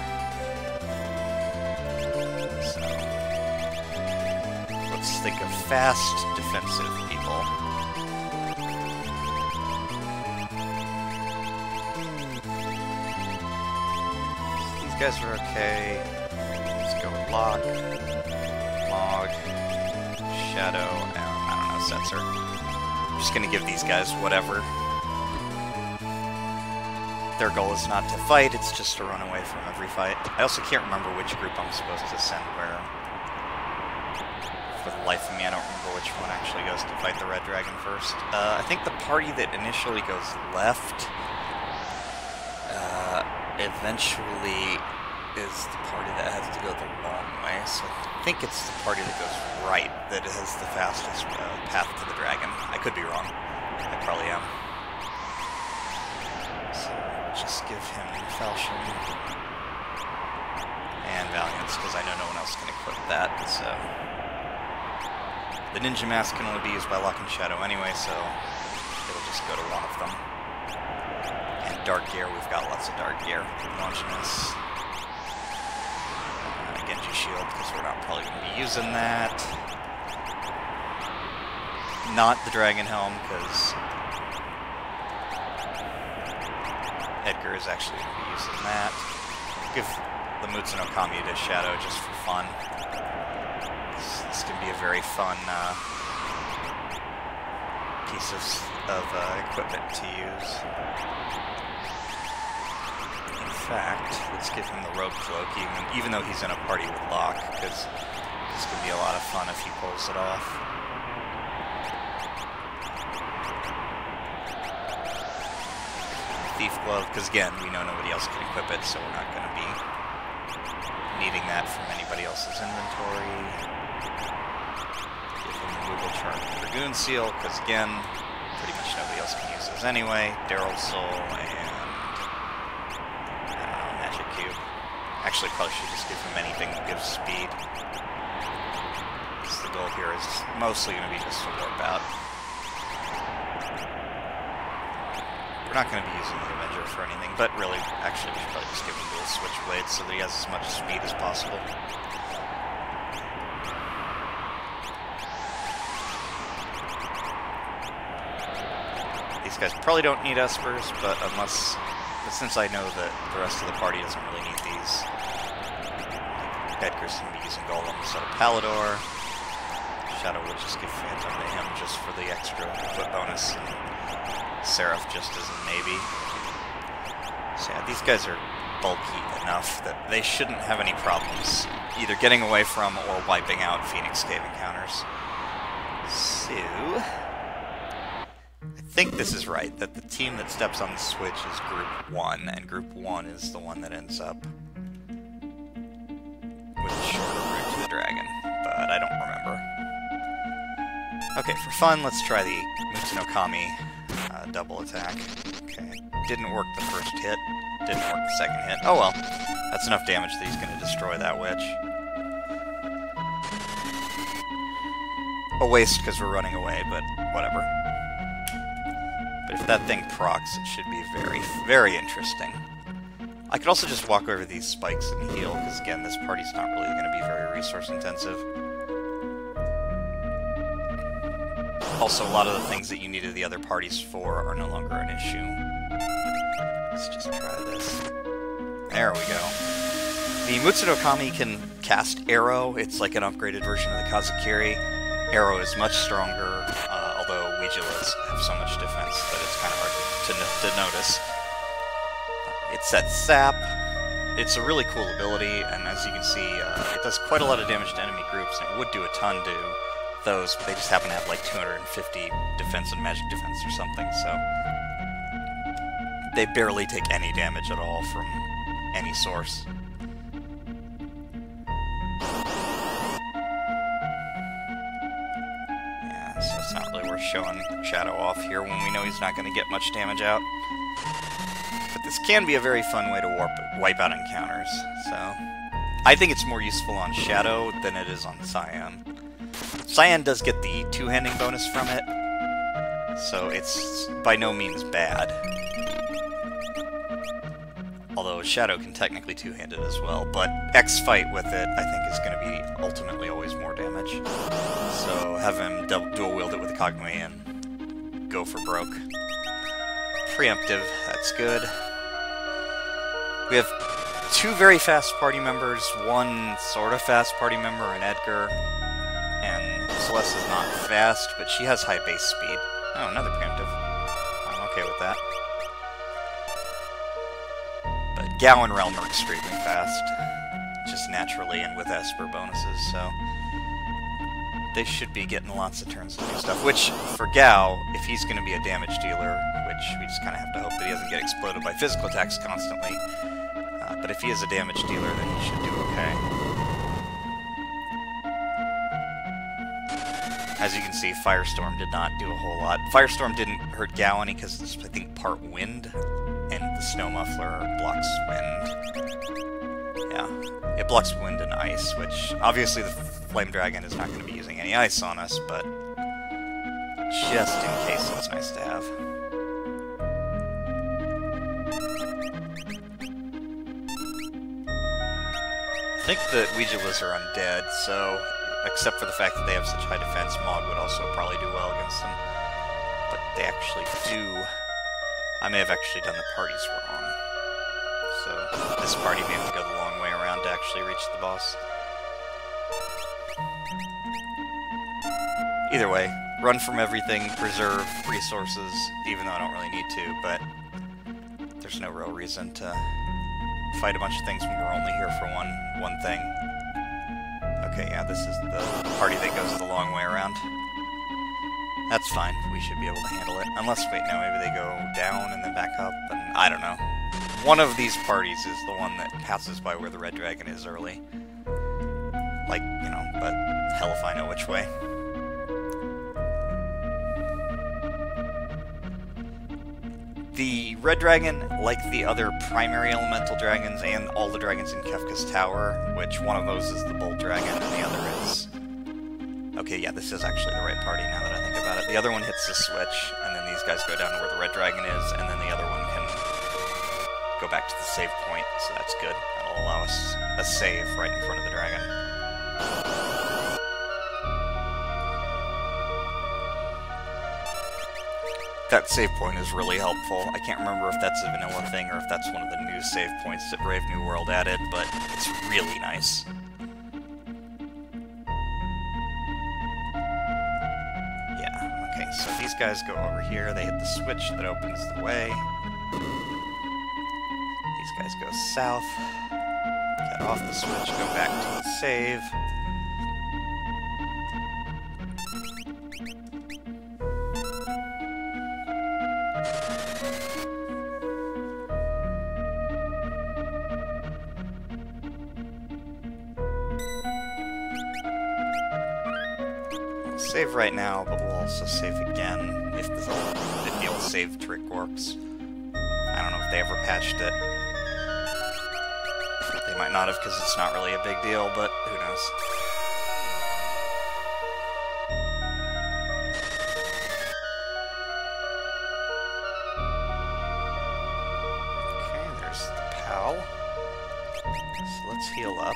So... let's think of fast, defensive people. These guys are okay. Let's go with Lock, Mog, Shadow, and I don't know, Setzer. I'm just gonna give these guys whatever. Their goal is not to fight, it's just to run away from every fight. I also can't remember which group I'm supposed to send where. For the life of me, I don't remember which one actually goes to fight the Red Dragon first. I think the party that initially goes left eventually is the party that has to go the long way. So I think it's the party that goes right that has the fastest path to the dragon. I could be wrong. I probably am. Just give him Falchion and Valiance, because I know no one else can equip that, so... The Ninja Mask can only be used by Lock and Shadow anyway, so it'll just go to one of them. And Dark Gear, we've got lots of Dark Gear. Launching this. Genji Shield, because we're not probably going to be using that. Not the Dragon Helm, because... Edgar is actually going to be using that. Give the Mutsu no Kami to Shadow just for fun. This can be a very fun piece of equipment to use. In fact, let's give him the Rogue Cloak, even though he's in a party with Locke, because this could be a lot of fun if he pulls it off. Thief Glove, because again, we know nobody else can equip it, so we're not going to be needing that from anybody else's inventory. Give him Removal Charm Dragoon Seal, because again, pretty much nobody else can use those anyway. Daryl's Soul, and I don't know, Magic Cube. Actually, probably should just give him anything that gives speed. Because the goal here is mostly going to be just to warp out. We're not going to be using the Avenger for anything, but really, actually, we should probably just give him dual Switchblades so that he has as much speed as possible. These guys probably don't need Espers, but since I know that the rest of the party doesn't really need these, Edgar's going to be using Golem instead of Palador. Shadow will just give Phantom to him just for the extra foot bonus. Seraph just as a maybe. So yeah, these guys are bulky enough that they shouldn't have any problems either getting away from or wiping out Phoenix Cave encounters. So... I think this is right, that the team that steps on the switch is Group 1, and Group 1 is the one that ends up with a shorter route to the dragon, but I don't remember. Okay, for fun, let's try the Mutsu no Kami double attack. Okay, didn't work the first hit, didn't work the second hit. Oh well, that's enough damage that he's going to destroy that witch. A waste because we're running away, but whatever. But if that thing procs, it should be very, very interesting. I could also just walk over these spikes and heal, because again, this party's not really going to be very resource intensive. Also, a lot of the things that you needed the other parties for are no longer an issue. Let's just try this. There we go. The Mutsu no Kami can cast Arrow. It's like an upgraded version of the Kazakiri. Arrow is much stronger, although Ouijalas have so much defense that it's kind of hard to notice. It sets Sap. It's a really cool ability, and as you can see, it does quite a lot of damage to enemy groups, and it would do a ton to those, but they just happen to have like 250 defense and magic defense or something, so they barely take any damage at all from any source. Yeah, so it's not really worth showing Shadow off here when we know he's not going to get much damage out. But this can be a very fun way to wipe out encounters, so I think it's more useful on Shadow than it is on Cyan. Cyan does get the two-handing bonus from it, so it's by no means bad. Although Shadow can technically two-hand it as well, but X fight with it, I think, is going to be ultimately always more damage. So have him dual-wield it with the Kagome and go for broke. Preemptive, that's good. We have two very fast party members, one sort of fast party member in Edgar, and Celeste is not fast, but she has high base speed. Oh, another preemptive. I'm okay with that. But Gao and Realm are extremely fast, just naturally and with Esper bonuses, so they should be getting lots of turns to do stuff, which, for Gao, if he's going to be a damage dealer, which we just kind of have to hope that he doesn't get exploded by physical attacks constantly, but if he is a damage dealer, then he should do okay. As you can see, Firestorm did not do a whole lot. Firestorm didn't hurt Gao any because it's, I think, part wind, and the Snow Muffler blocks wind. Yeah, it blocks wind and ice, which obviously the Flame Dragon is not going to be using any ice on us, but just in case, it's nice to have. I think the Ouijalas are undead, so except for the fact that they have such high defense, Maud would also probably do well against them. But they actually do. I may have actually done the parties wrong. So this party may have to go the long way around to actually reach the boss. Either way, run from everything, preserve resources, even though I don't really need to, but there's no real reason to fight a bunch of things when we're only here for one thing. Okay, yeah, this is the party that goes the long way around. That's fine, we should be able to handle it. Unless, wait, no, maybe they go down and then back up, and I don't know. One of these parties is the one that passes by where the red dragon is early. Like, you know, but hell if I know which way. The red dragon, like the other primary elemental dragons and all the dragons in Kefka's tower, which one of those is the bolt dragon and the other is... Okay, yeah, this is actually the right party now that I think about it. The other one hits the switch, and then these guys go down to where the red dragon is, and then the other one can go back to the save point, so that's good. That'll allow us a save right in front of the dragon. That save point is really helpful. I can't remember if that's a vanilla thing or if that's one of the new save points that Brave New World added, but it's really nice. Yeah, okay, so these guys go over here, they hit the switch that opens the way. These guys go south, get off the switch, go back to the save. Save right now, but we'll also save again if the old save trick works. I don't know if they ever patched it. They might not have because it's not really a big deal, but who knows. Okay, there's the POW. So let's heal up.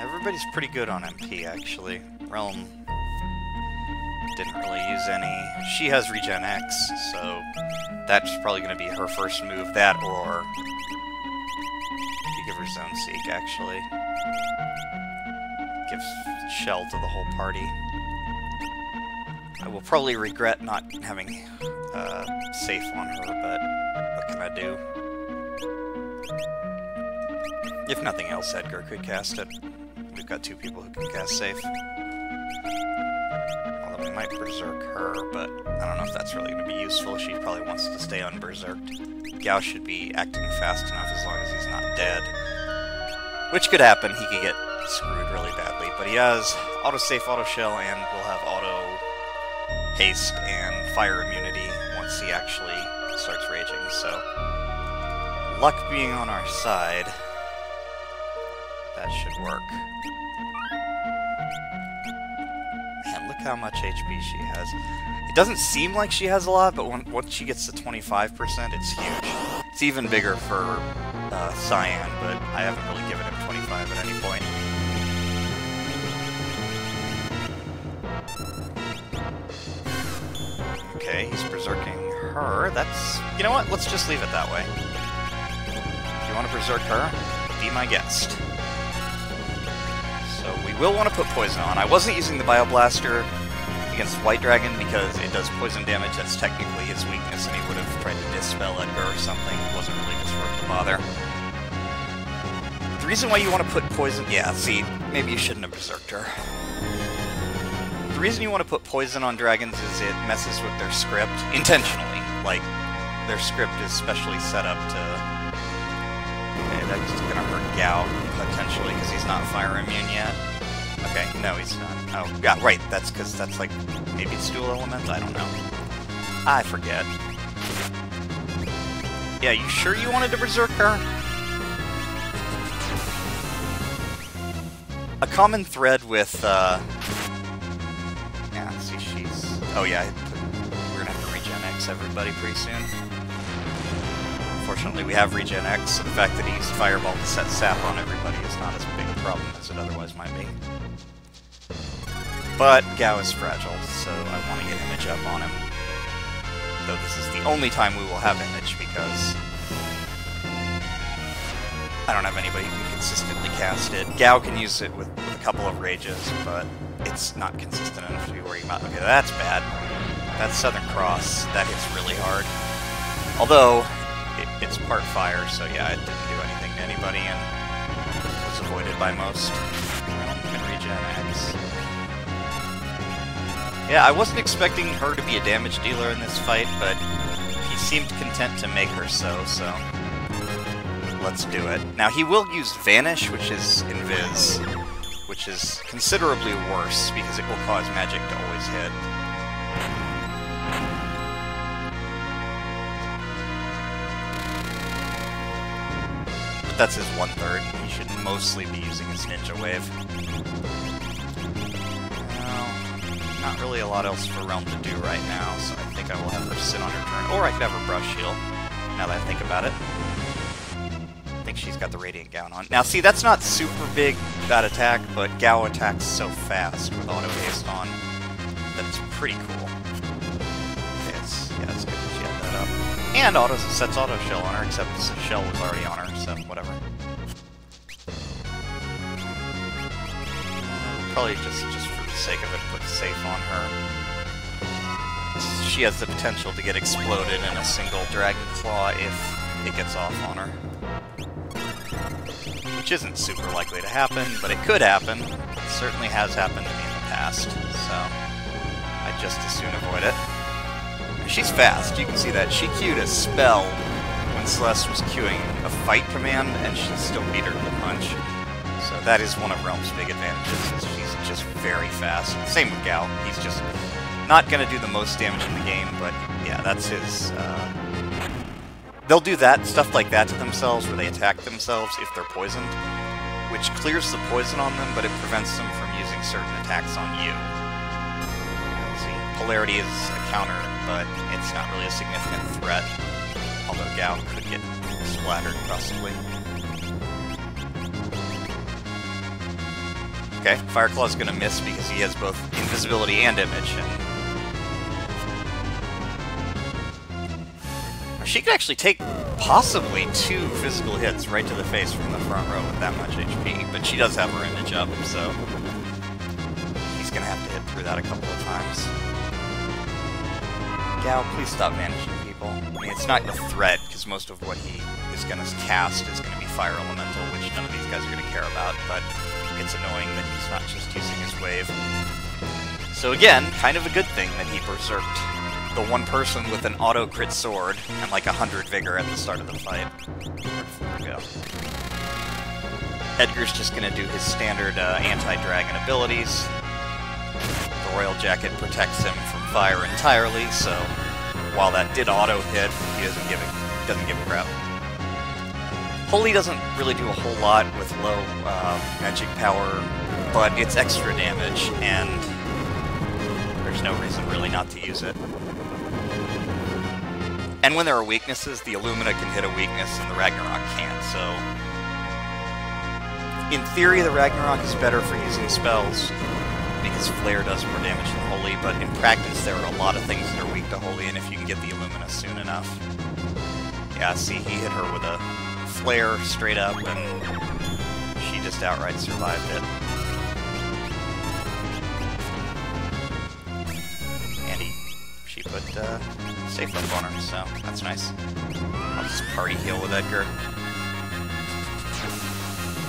Everybody's pretty good on MP, actually. Realm didn't really use any. She has Regen X, so that's probably going to be her first move. That, or you give her Zone Seek, actually. Gives Shell to the whole party. I will probably regret not having safe on her, but what can I do? If nothing else, Edgar could cast it. We've got two people who can cast safe. Although we might berserk her, but I don't know if that's really going to be useful. She probably wants to stay unberserked. Gao should be acting fast enough as long as he's not dead. Which could happen. He could get screwed really badly. But he has auto-safe, auto-shell, and will have auto-haste and fire immunity once he actually starts raging. So, luck being on our side, that should work. Man, look how much HP she has. It doesn't seem like she has a lot, but once she gets to 25%, it's huge. It's even bigger for Cyan, but I haven't really given him 25 at any point. Okay, he's berserking her. That's... You know what? Let's just leave it that way. If you want to berserk her, be my guest. So we will want to put poison on. I wasn't using the Bioblaster against White Dragon because it does poison damage. That's technically his weakness, and he would have tried to dispel Edgar or something. It wasn't really just worth the bother. The reason why you want to put poison... Yeah, see, maybe you shouldn't have berserked her. The reason you want to put poison on dragons is it messes with their script intentionally. Like, their script is specially set up to... Okay, that's just gonna hurt Gao, potentially, because he's not fire immune yet. Okay, no, he's not. Oh, yeah, right, that's because that's like... Maybe it's dual element? I don't know. I forget. Yeah, you sure you wanted to berserk her? A common thread with, yeah, see, she's... Oh, yeah, we're gonna have to regen X everybody pretty soon. Unfortunately, we have regen X, so the fact that he used Fireball to set sap on everybody is not as big a problem as it otherwise might be. But Gao is fragile, so I want to get Image up on him. Though this is the only time we will have Image, because I don't have anybody who can consistently cast it. Gao can use it with a couple of rages, but it's not consistent enough to be worrying about. Okay, that's bad. That's Southern Cross. That hits really hard. Although, it's part fire, so yeah, it didn't do anything to anybody, and was avoided by most. Realm can regen X. Yeah, I wasn't expecting her to be a damage dealer in this fight, but he seemed content to make her so let's do it. Now, he will use Vanish, which is Invis, which is considerably worse, because it will cause magic to always hit. But that's his 1/3. He should mostly be using his Ninja Wave. Not really a lot else for Realm to do right now, so I think I will have her sit on her turn. Or I could have her Brush Shield, now that I think about it. I think she's got the Radiant Gown on. Now, see, that's not super big, that attack, but Gao attacks so fast with auto haste on that it's pretty cool. Okay, it's good that she had that up. And sets auto shell on her, except the shell was already on her, so whatever. Probably just for the sake of it, put safe on her. She has the potential to get exploded in a single Dragon Claw if it gets off on her. Which isn't super likely to happen, but it could happen. It certainly has happened to me in the past, so I'd just as soon avoid it. She's fast, you can see that. She queued a spell when Celeste was queuing a fight command, and she still beat her to the punch. So that is one of Realm's big advantages, is she's just very fast. Same with Gao. He's just not going to do the most damage in the game, but yeah, that's his... They'll do that, stuff like that to themselves, where they attack themselves if they're poisoned, which clears the poison on them, but it prevents them from using certain attacks on you. See, Polarity is a counter, but it's not really a significant threat, although Gao could get splattered, possibly. Okay, Fireclaw's gonna miss because he has both invisibility and image, and she could actually take possibly 2 physical hits right to the face from the front row with that much HP, but she does have her image up, so he's gonna have to hit through that a couple of times. Gao, please stop vanishing people. I mean, it's not a threat, because most of what he is gonna cast is gonna be Fire Elemental, which none of these guys are gonna care about, but it's annoying that he's not just using his wave. So again, kind of a good thing that he berserked the one person with an auto-crit sword and like 100 vigor at the start of the fight. There we go. Edgar's just gonna do his standard anti-dragon abilities. The Royal Jacket protects him from fire entirely, so while that did auto-hit, he doesn't give a crap. Holy doesn't really do a whole lot with low magic power, but it's extra damage, and There's no reason really not to use it. And when there are weaknesses, the Illumina can hit a weakness and the Ragnarok can't, so... In theory, the Ragnarok is better for using spells, because Flare does more damage than Holy, but in practice there are a lot of things that are weak to Holy, and if you can get the Illumina soon enough... Yeah, see, he hit her with a Flare straight up, and she just outright survived it. And she put safe up on her, so that's nice. I'll just party heal with Edgar.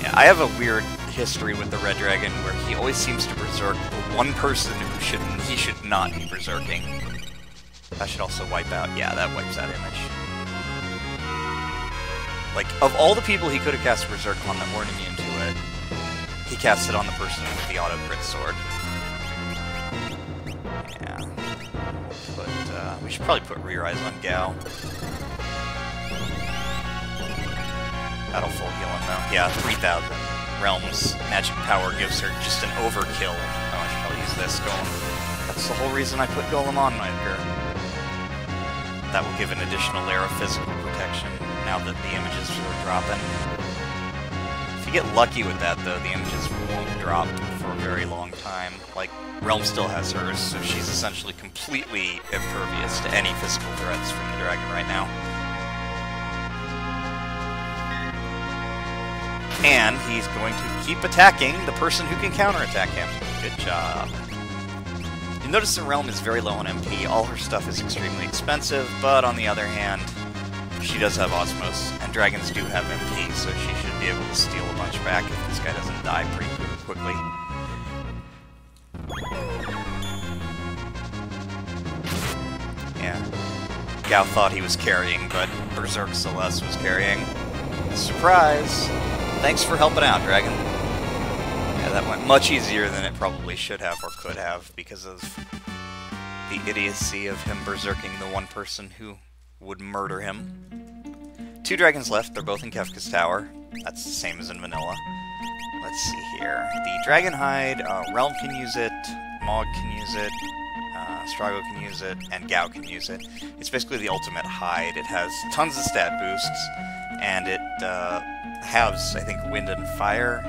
Yeah, I have a weird history with the Red Dragon where he always seems to berserk the one person who he should not be berserking. That should also wipe out. Yeah, that wipes that image. Like, of all the people he could have cast berserk on that weren't immune to it, he cast it on the person with the auto crit sword. Yeah. We should probably put Re-Rise on Gao. That'll full heal him though. Yeah, 3,000 realms. Magic power gives her just an overkill. Oh, I should probably use this Golem. That's the whole reason I put Golem on Edgar. That will give an additional layer of physical protection now that the images are dropping. If you get lucky with that though, the images won't drop for a very long time. Like, Realm still has hers, so she's essentially completely impervious to any physical threats from the dragon right now. And he's going to keep attacking the person who can counterattack him. Good job. You notice the Realm is very low on MP. All her stuff is extremely expensive, but on the other hand, she does have Osmos, and dragons do have MP, so she should be able to steal a bunch back if this guy doesn't die pretty quickly. Yeah. Gao thought he was carrying, but Berserk Celeste was carrying. Surprise! Thanks for helping out, Dragon. Yeah, that went much easier than it probably should have or could have because of the idiocy of him berserking the one person who would murder him. 2 dragons left, they're both in Kefka's tower. That's the same as in vanilla. Let's see here. The Dragon Hide, Realm can use it, Mog can use it, Strago can use it, and Gao can use it. It's basically the ultimate hide. It has tons of stat boosts, and it halves, I think, wind and fire.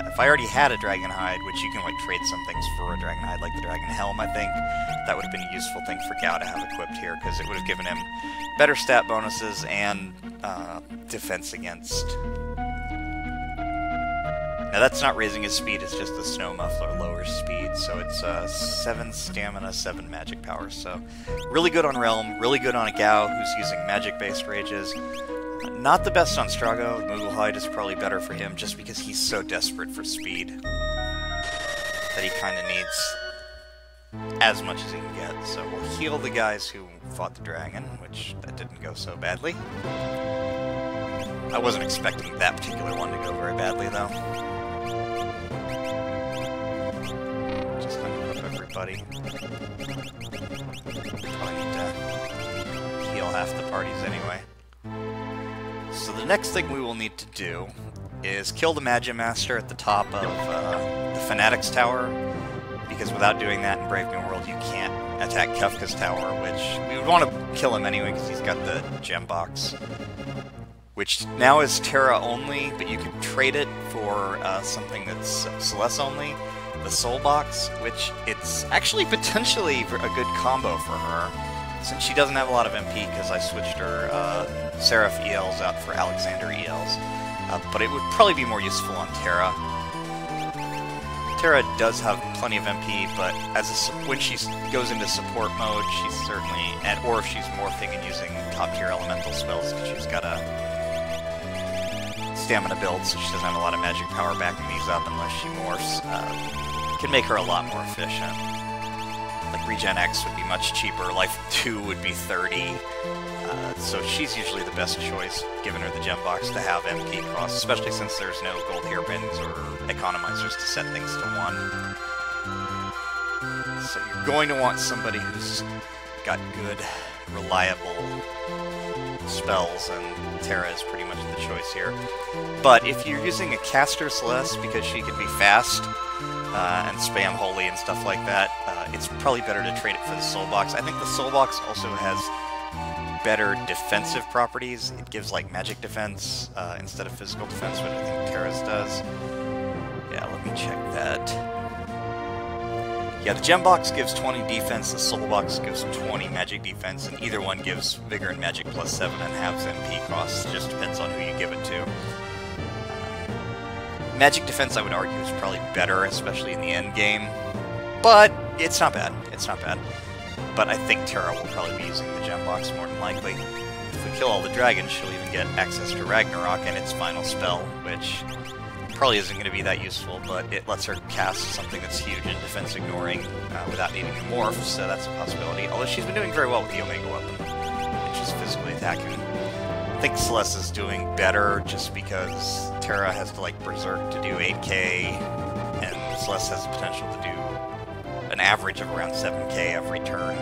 If I already had a Dragon Hide, which you can like trade some things for a Dragon Hide, like the Dragon Helm, I think, that would have been a useful thing for Gao to have equipped here, because it would have given him better stat bonuses and defense against. Now that's not raising his speed, it's just the Snow Muffler lowers speed, so it's 7 stamina, 7 magic power, so really good on Realm, really good on a Gao who's using magic-based rages. Not the best on Strago. Moogle Hide is probably better for him just because he's so desperate for speed that he kind of needs as much as he can get. So we'll heal the guys who fought the dragon, which that didn't go so badly. I wasn't expecting that particular one to go very badly, though. Just unequip everybody. Probably need to heal half the parties anyway. So the next thing we will need to do is kill the Magimaster at the top of the Fanatic's tower, because without doing that in Brave New World you can't attack Kefka's tower, which we would want to kill him anyway because he's got the gem box, which now is Terra only, but you could trade it for something that's Celeste only, the Soul Box, which it's actually potentially a good combo for her, since she doesn't have a lot of MP because I switched her Seraph ELs out for Alexander ELs, but it would probably be more useful on Terra. Terra does have plenty of MP, but when she goes into support mode, she's certainly, or if she's morphing and using top-tier elemental spells, because she's got a stamina build, so she doesn't have a lot of magic power backing these up unless she morphs, can make her a lot more efficient. Like Regen X would be much cheaper, Life 2 would be 30, so she's usually the best choice, given her the gem box, to have MP costs, especially since there's no gold hairpins or economizers to set things to 1. So you're going to want somebody who's got good, reliable spells, and Terra is pretty much the choice here. But if you're using a caster Celeste, because she can be fast, and spam Holy and stuff like that, it's probably better to trade it for the Soul Box. I think the Soul Box also has better defensive properties. It gives like magic defense instead of physical defense, which I think Terra's does. Yeah, let me check that. Yeah, the Gem Box gives 20 defense, the Soul Box gives 20 magic defense, and either one gives Vigor and Magic plus 7 and halves MP costs. It just depends on who you give it to. Magic defense, I would argue, is probably better, especially in the end game, but it's not bad. It's not bad. But I think Terra will probably be using the Gem Box more than likely. If we kill all the dragons, she'll even get access to Ragnarok and its final spell, which probably isn't going to be that useful, but it lets her cast something that's huge in defense ignoring without needing to morph, so that's a possibility. Although she's been doing very well with the Omega weapon, which is physically attacking. I think Celeste is doing better just because Terra has to like Berserk to do 8k, and Celeste has the potential to do an average of around 7k every turn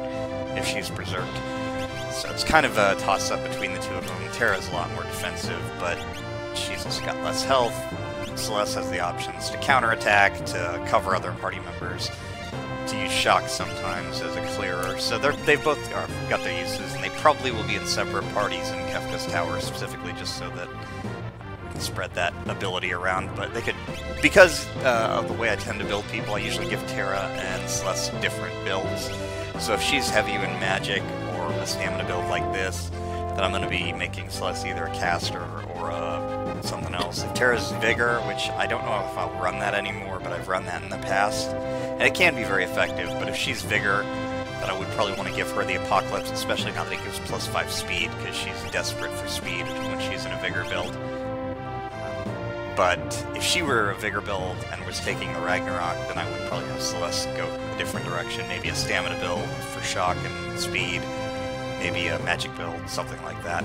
if she's Berserked. So it's kind of a toss-up between the two of them. Terra's a lot more defensive, but she's also got less health. Celeste has the options to counterattack, to cover other party members, to use shock sometimes as a clearer. So they've both got their uses, and they probably will be in separate parties in Kefka's Tower specifically just so that we can spread that ability around. But they could, because of the way I tend to build people, I usually give Terra and Celeste different builds. So if she's heavy in magic or a stamina build like this, then I'm going to be making Celeste either a caster or something else. If Terra's Vigor, which I don't know if I'll run that anymore, but I've run that in the past, and it can be very effective, but if she's Vigor, then I would probably want to give her the Apocalypse, especially now that it gives plus 5 speed, because she's desperate for speed when she's in a Vigor build. But if she were a Vigor build and was taking the Ragnarok, then I would probably have Celeste go a different direction, maybe a stamina build for shock and speed, maybe a magic build, something like that.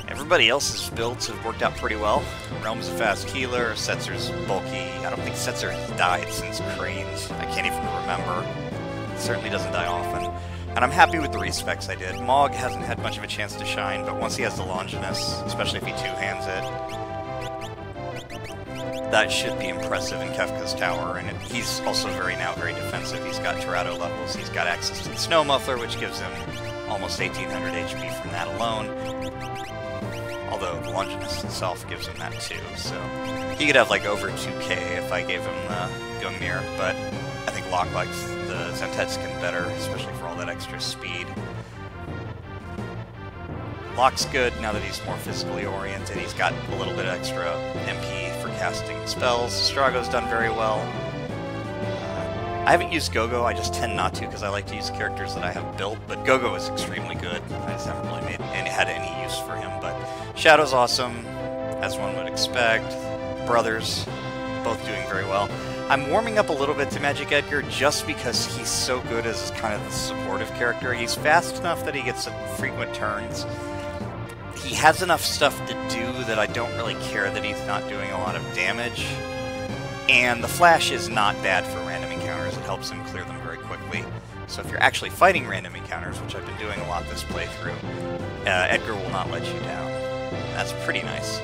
Everybody else's builds have worked out pretty well. Realm's a fast healer, Setzer's bulky. I don't think Setzer has died since Cranes. I can't even remember. Certainly doesn't die often. And I'm happy with the respecs I did. Mog hasn't had much of a chance to shine, but once he has the Longinus, especially if he two-hands it, that should be impressive in Kefka's Tower. And he's also very defensive. He's got Torado levels, he's got access to the Snow Muffler, which gives him almost 1800 HP from that alone. Although the Longinus itself gives him that too, so he could have like over 2k if I gave him the Gungnir, but I think Locke likes the Zentetskin better, especially for all that extra speed. Locke's good now that he's more physically oriented. He's got a little bit extra MP for casting spells. Strago's done very well. I haven't used Gogo, I just tend not to because I like to use characters that I have built, but Gogo is extremely good. I just haven't really had any use for him, but Shadow's awesome, as one would expect. Brothers, both doing very well. I'm warming up a little bit to Magic Edgar just because he's so good as kind of the supportive character. He's fast enough that he gets frequent turns. He has enough stuff to do that I don't really care that he's not doing a lot of damage. And the Flash is not bad for random encounters. It helps him clear them very quickly. So if you're actually fighting random encounters, which I've been doing a lot this playthrough, Edgar will not let you down. That's pretty nice.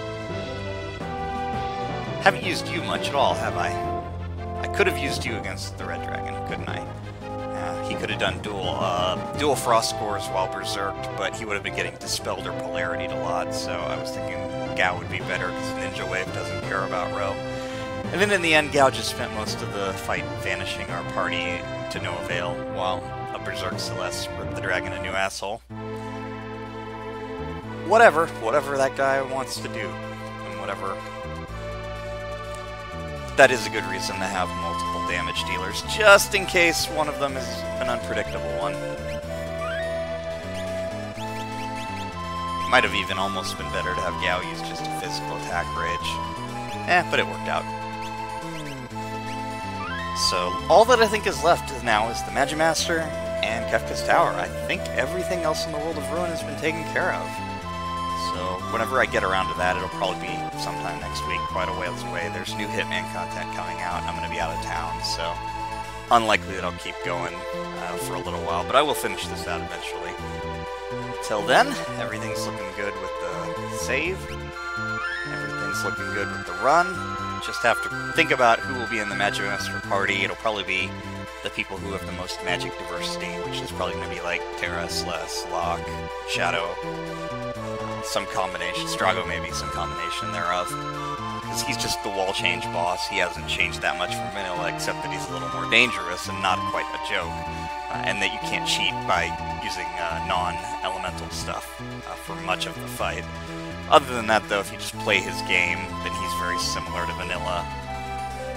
Haven't used you much at all, have I? I could have used you against the Red Dragon, couldn't I? He could have done dual Frost scores while Berserked, but he would have been getting Dispelled or Polarity'd a lot, so I was thinking Gao would be better because Ninja Wave doesn't care about Ro. And then in the end, Gao just spent most of the fight vanishing our party to no avail, while a Berserk Celeste ripped the dragon a new asshole. Whatever that guy wants to do, and whatever. That is a good reason to have multiple damage dealers, just in case one of them is an unpredictable one. Might have even almost been better to have Gao use just a physical attack rage. But it worked out. So, all that I think is left now is the Magimaster and Kefka's Tower. I think everything else in the World of Ruin has been taken care of. So, whenever I get around to that, it'll probably be sometime next week, quite a ways away. There's new Hitman content coming out, and I'm going to be out of town, so unlikely that I'll keep going for a little while, but I will finish this out eventually. Till then, everything's looking good with the save. Everything's looking good with the run. Just have to think about who will be in the Magimaster party. It'll probably be the people who have the most magic diversity, which is probably going to be like Terra, Celeste, Locke, Shadow, some combination, Strago maybe, some combination thereof. Because he's just the wall change boss. He hasn't changed that much from vanilla, except that he's a little more dangerous and not quite a joke. And that you can't cheat by using non-elemental stuff for much of the fight. Other than that, though, if you just play his game, then he's very similar to vanilla.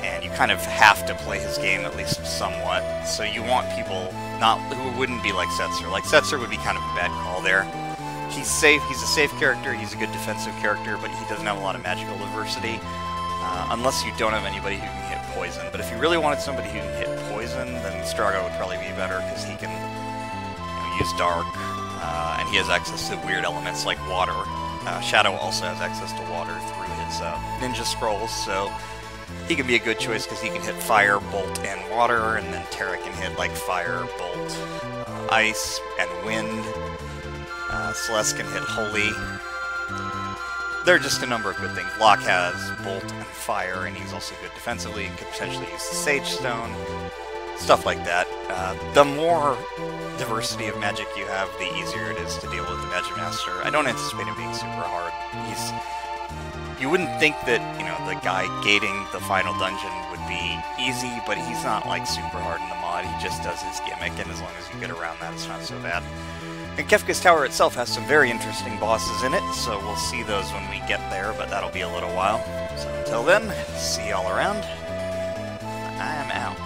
And you kind of have to play his game at least somewhat. So you want people who wouldn't be like Setzer. Like, Setzer would be kind of a bad call there. He's safe, he's a safe character, he's a good defensive character, but he doesn't have a lot of magical diversity. Unless you don't have anybody who can hit poison. But if you really wanted somebody who can hit poison, then Strago would probably be better, because he can use dark, and he has access to weird elements like water. Shadow also has access to water through his ninja scrolls, so he can be a good choice because he can hit fire, bolt, and water, and then Terra can hit like fire, bolt, ice, and wind. Celeste can hit holy. There are just a number of good things. Locke has bolt and fire, and he's also good defensively and could potentially use the Sage Stone. Stuff like that. The more diversity of magic you have, the easier it is to deal with the Magimaster. I don't anticipate him being super hard. You wouldn't think that, the guy gating the final dungeon would be easy, but he's not, like, super hard in the mod. He just does his gimmick, and as long as you get around that, it's not so bad. And Kefka's Tower itself has some very interesting bosses in it, so we'll see those when we get there, but that'll be a little while. So until then, see y'all around. I'm out.